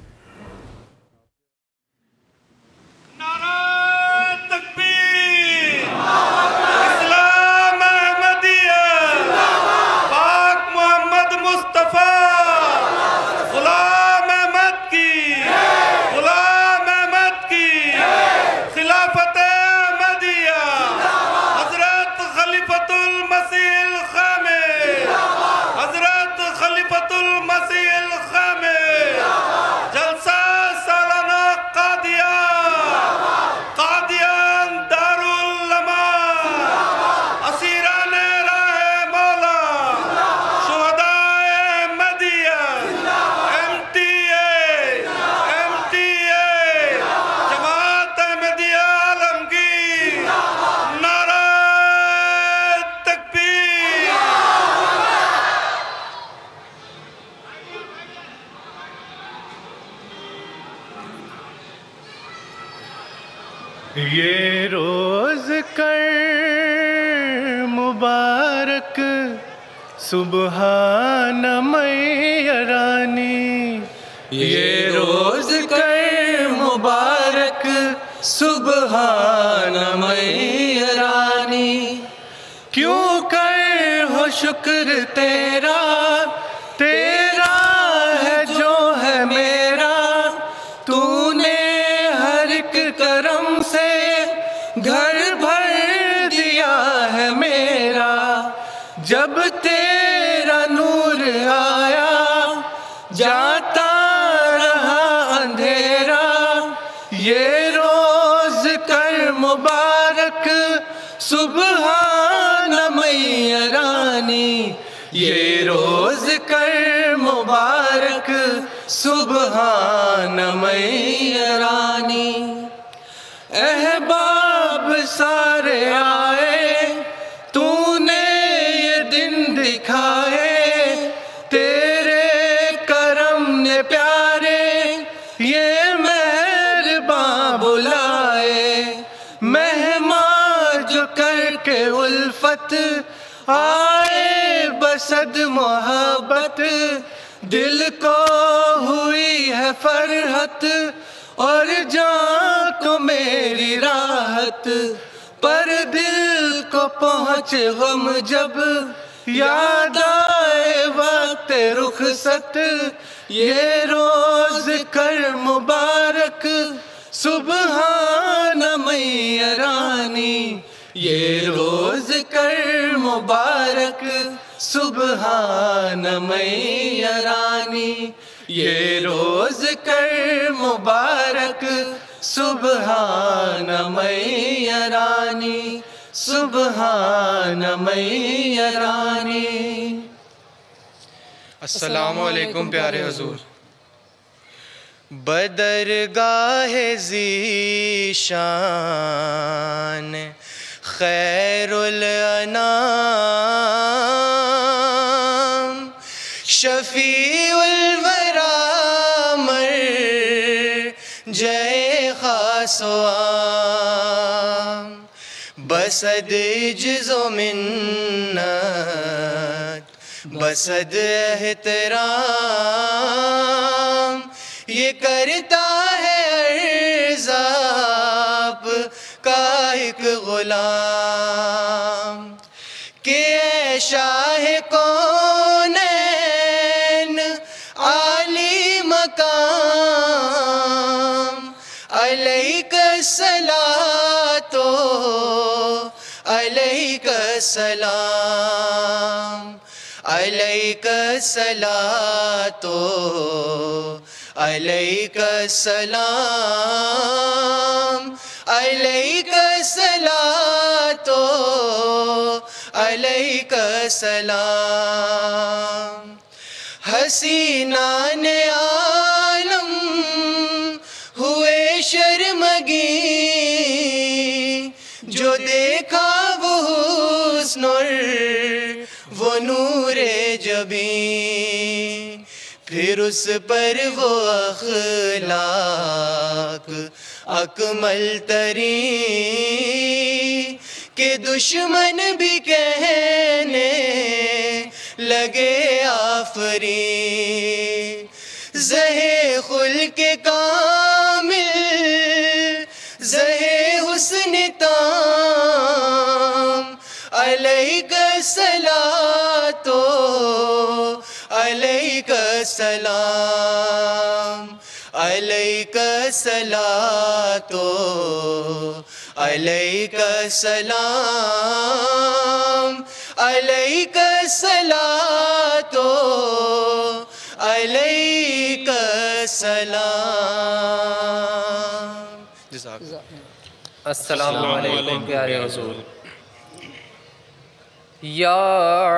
یہ روز کر مبارک سبحان میرانی، یہ روز کر مبارک سبحان میرانی، کیوں کر ہو شکر تیرا، تیرا ہے جو ہے میرا، تو نے ہر ایک کرم سے گھر بھر دیا ہے میرا، جب تیرا نور آیا جاتا رہا اندھیرا، یہ روز کر مبارک سبحان میرانی، یہ روز کر مبارک سبحان میرانی۔ احباب سارے آئے تو نے یہ دن دکھائے، تیرے کرم نے پیارے یہ مہرباں بلائے، مہمان جو کر کے الفت آئے بصد محبت، دل کو ہوئی ہے فرحت اور جان کو میری راحت، پر دل کو پہنچے غم جب یاد آئے وقت رخصت یہ روز کر مبارک سبحان میرانی یہ روز کر مبارک سبحان میرانی یہ روز کر مبارک سبحان میرانی سبحان میرانی۔ السلام علیکم پیارے حضور۔ بدرگاہ ذیشان خیر الانام شفیع الورا مرجع خاص و عام بسد عجز و منت بسد احترام یہ کرتا ہے عرض آپ کا ایک غلام کہ اے شاہ کونین عالی مقام علیک الصلاۃ علیک السلام علیک الصلاۃ علیک السلام علیک الصلاۃ علیک السلام حسینان عالم ہوئے شرمگی جو دیکھا وہ حسن وہ نور جبیں پھر اس پر وہ اخلاق اکمل ترین کہ دشمن بھی کہنے لگے آفرین زہے خلق کامل زہے حسن تام علیک الصلاۃ علیک السلام علیک الصلاۃ علیک السلام علیک الصلاۃ علیک السلام۔ السلام علیکم پیارے حضور۔ یا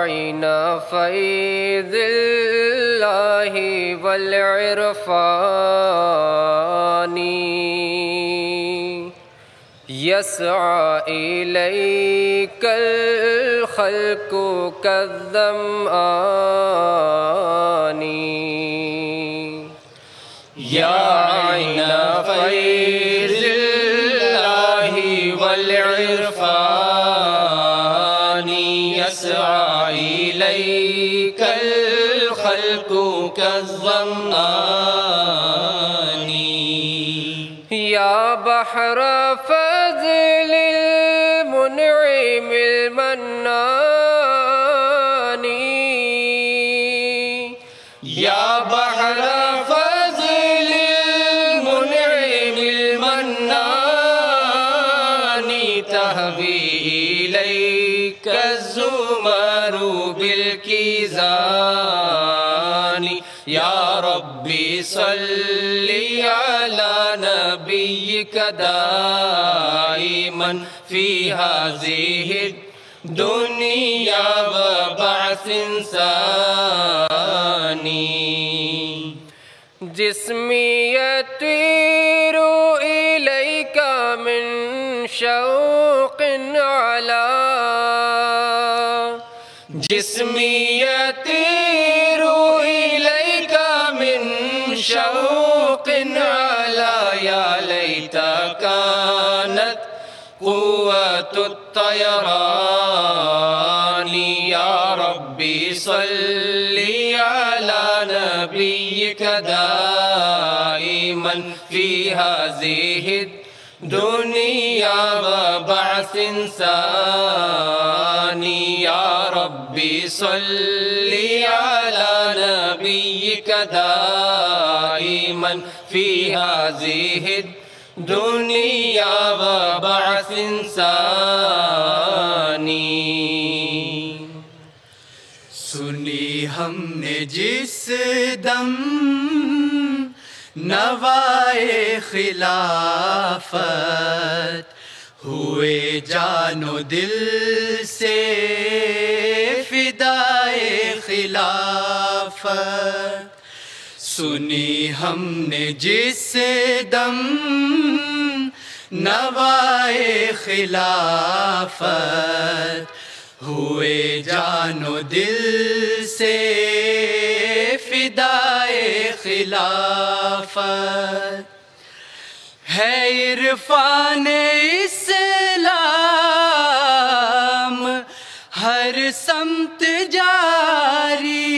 عین فیض اللہ والعرفان یسعی الیک الخلق کالظمآن یا عین فیض اللہ والعرفان یسعی الیک الخلق کالظمآن یا بحر فضل المنعم المنان یا بحر فضل المنعم المنان تهوی الیک الزمر بالکیزان یا ربی صلی علی نبیک دائما فی هذه الدنیا وبعث ثانی جسمی یطیر الیک من شوق علی جسمی یطیر الیک من شوق علی یا لیت کانت قوت الطیران یا ربی صلی علی نبیک دائما فی هذه دنیا و بعث ثانی یا ربی صلی علی نبیک دائما فی هذه الدنیا و بعث ثانی. سنی ہم نے جس دم نوائے خلافت ہوئے جان و دل سے فدائے خلافت. سنی ہم نے جس دم نوائے خلافت ہوئے جان و دل سے فدائے خلافت. ہے عرفان اسلام ہر سمت جاری،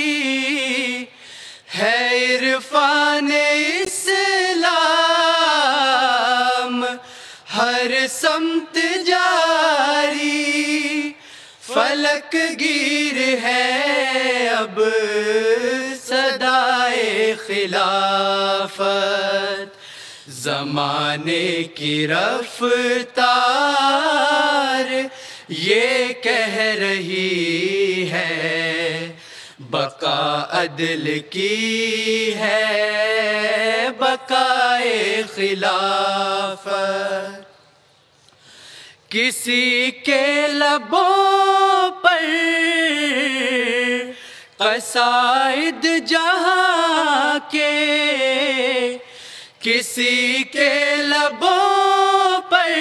ہے عرفان اسلام ہر سمت جاری. فلک گیر ہے اب صدائے خلافت، زمانے کی رفتار یہ کہہ رہی ہے بقا عدل کی ہے بقائے خلافت. کسی کے لبوں پر قصائد جہاں کے، کسی کے لبوں پر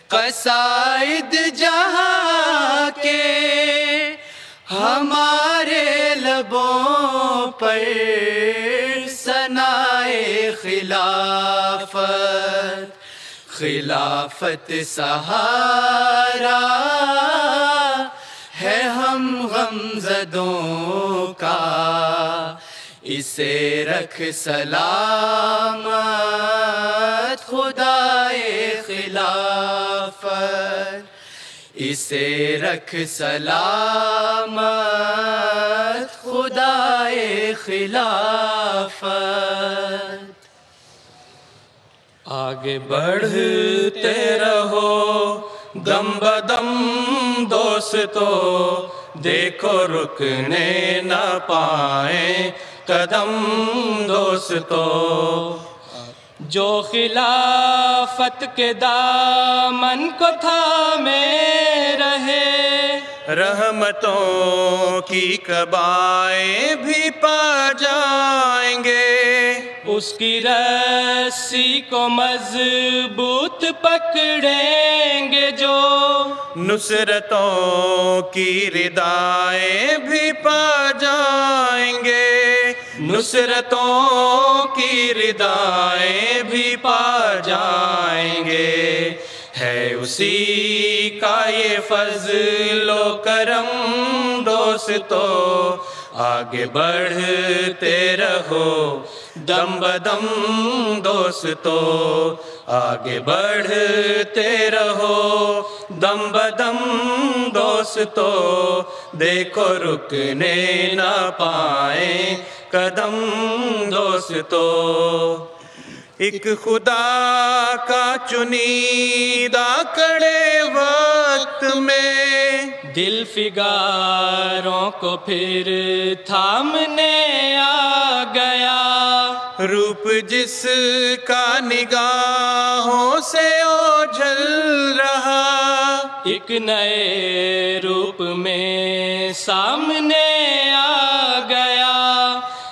قصائد جہاں کے، ہمارے لبوں پر ثنائے خلافت. خلافت سہارا ہے ہم غمزدوں کا، اسے رکھ سلامت خدائے خلافت، اسے رکھ سلامت خدائے خلافت. آگے بڑھتے رہو دم بدم دوستو، دیکھو رکنے نہ پائیں قدم دوستو. جو خلافت کے دامن کو تھامے رہے، رحمتوں کی کبائیں بھی پا جائیں گے. اس کی رسی کو مضبوط پکڑیں گے جو، نصرتوں کی ردائیں بھی پا جائیں گے. نصرتوں کی ردائیں بھی پا جائیں گے. ہے اسی کا یہ فضل و کرم دوستو، آگے بڑھتے رہو دم بدم دوستو، آگے بڑھتے رہو دم بدم دوستو، دیکھو رکنے نہ پائیں قدم دوستو. ایک خدا کا چنیدہ کڑے وقت میں دل فگاروں کو پھر تھامنے آ گیا. روپ جس کا نگاہوں سے اوجھل رہا، ایک نئے روپ میں سامنے آ گیا.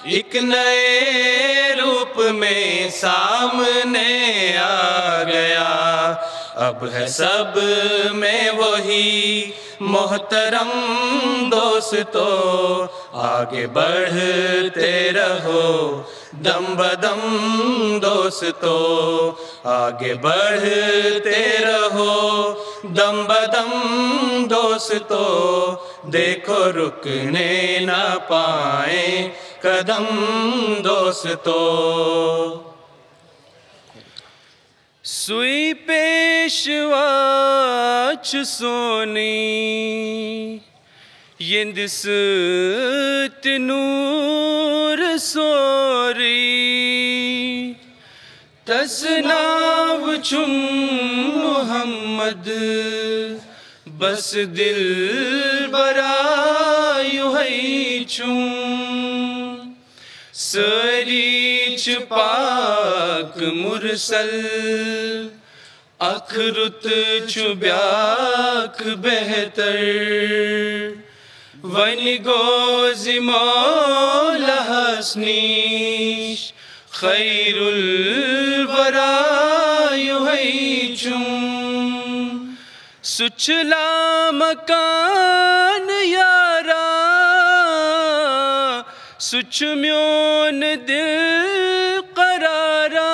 ایک نئے روپ میں سامنے آ گیا. اب ہے سب میں وہی محترم دوستو، آگے بڑھتے رہو دم بدم دوستو، آگے بڑھتے رہو دم بدم دوستو، دیکھو رکنے نہ پائیں قدم دوستو. سوئی پیشواچ سونی یندست نور سوری تسناو چم محمد بس دل برایو ہے چم سریچ پاک مرسل اخرت چبیاک بہتر ونی گوزی مولا حسنیش خیر الورایو ہے چم سچلا مکان یارا سچ میون دل قرارا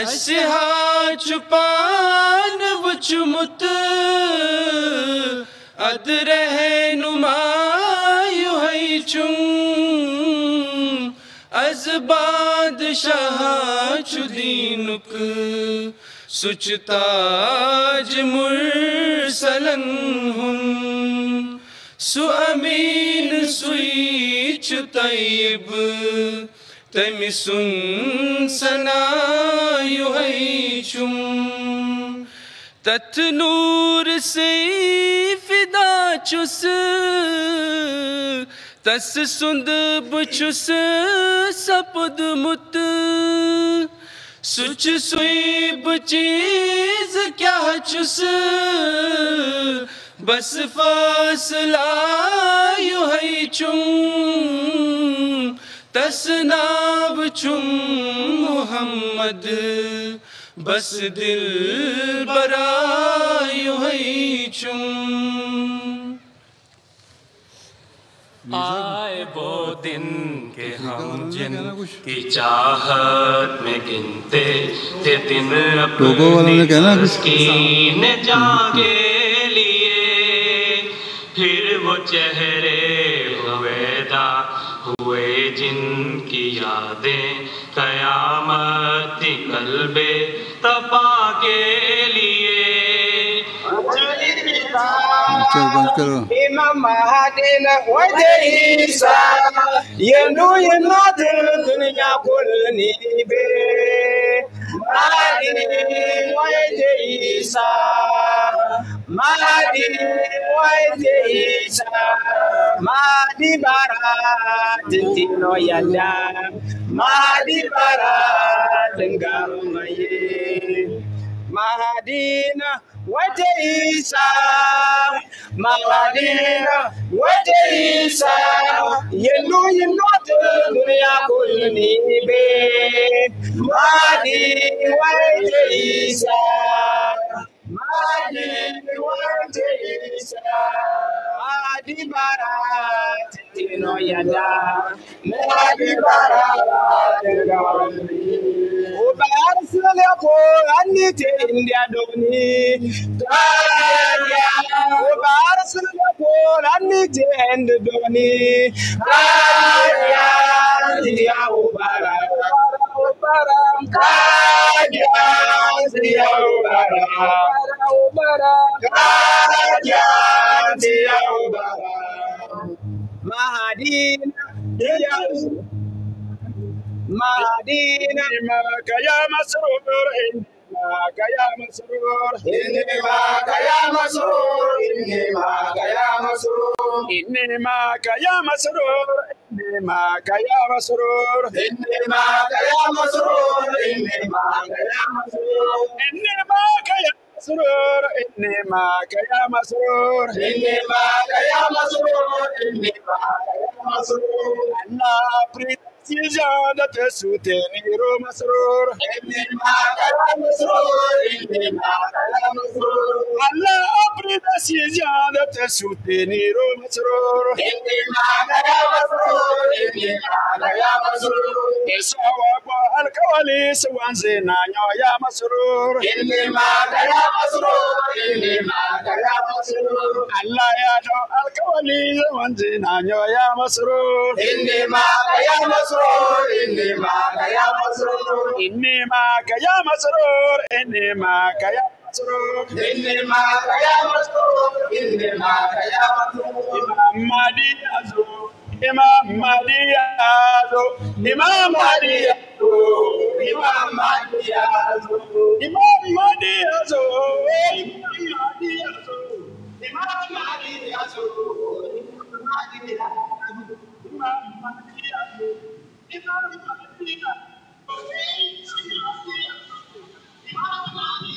اسہا چپان وچمت اد رہنمایو ہے چم از بادشاہ چدینک سچ تاج مرسلن ہن سو امین سویچ طیب تمی سن سنایو ہے چم تت نور سے فدا چس تس سند بچس سپد مت سچ سوئی بچیز کیا چس بس فاصلہ یو ہے چم تسناب چم محمد بس دل برایو ہے چم آئے وہ دن کہ ہم جن کی چاہت میں گنتے تھے دن اپنی تسکین جان کے لیے پھر وہ چہرے ہویدا ہوئے جن کی یادیں قیامت قلب تپا کے لیے Imam Mahadina Wajah Isa Yenu dunia kulni be Mahdi Wajah Isa Mahdi Wajah Isa Mahdi Barat Tino Yanda Mahdi Barat Ngarumaye Mahadina Wajah Isa Mahadina Wajah Isa Yenu dunia kulni be Mahdi Wajah Isa Mahdi Wajah Isa Mahdi Barat Tino Yanda Mahdi Barat Ubar Sulapo Anite India Doni Ubar Sulapo Anite and Doni Dia Ubara Dia Ubara Mahadina Mahadina Kaya Masrur Kaya Masrur Kaya Masrur Kaya Masrur Kaya Masrur Kaya Masrur Kaya Masrur مسرور إنما كيا مسرور إنما كيا مسرور إنما كيا مسرور الله بريد سجادة سوتني رو مسرور إنما كيا مسرور إنما كيا مسرور الله بريد سجادة سوتني رو مسرور إنما كيا مسرور إنما كيا مسرور إسوا الكواليس وانزنا يا مسرور إنما كيا مسرور إنما كيا مسرور Allah ya dau alkawali zaman zinanyo ya masrur. Inni ma ya masrur, inni ma ya masrur, inni ma ya masrur, inni ma ya masrur, inni ma ya masrur, inni ma ya masrur. Imam Mahdi azu, Imam Mahdi azu, Imam Mahdi azu, Imam Mahdi azu, Imam Mahdi azu, Imam Mahdi azu. Imam Mahdi azu, Imam Mahdi azu, Imam Mahdi azu, Imam Mahdi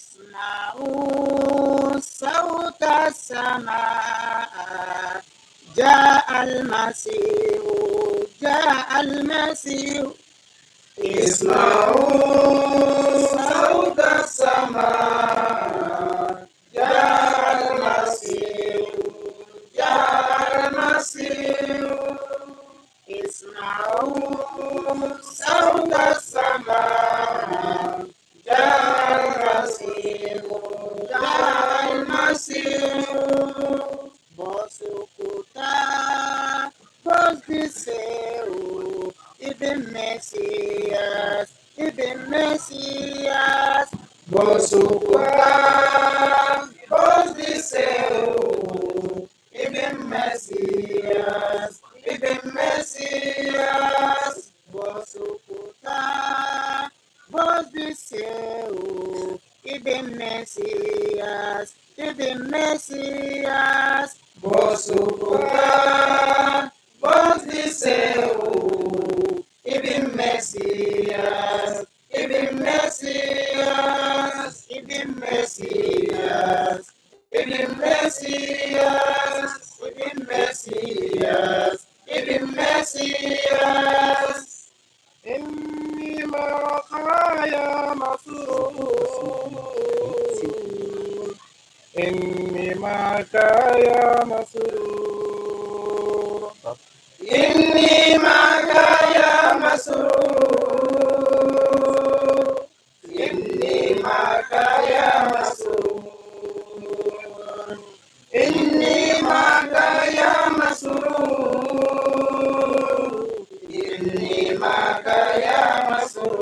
اسمعوا صوت السماء جاء المسيح جاء المسيح اسمعوا صوت السماء جاء المسيح جاء المسيح اسمعوا صوت السماء جاء المسيح جاء المسيح Bosukuta Bosdiseu Ibn Messias Ibn Messias Bosukuta Bosdiseu Ibn Messias Ibn Messias Bosukuta Bosdiseu Ibn Messias Ibn Messias Bosukuta Bosdiseu Ibn Messias Ibn Messias Ibn Messias Ibn Messias Ibn Messias Ibn Messias إني معك يا مسرور إني معك يا مسرور إني معك يا مسرور إني معك يا مسرور إني معك يا مسرور إني معك يا مسرور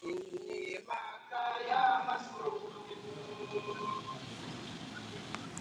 إني معك يا مسرور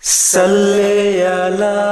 صلی علی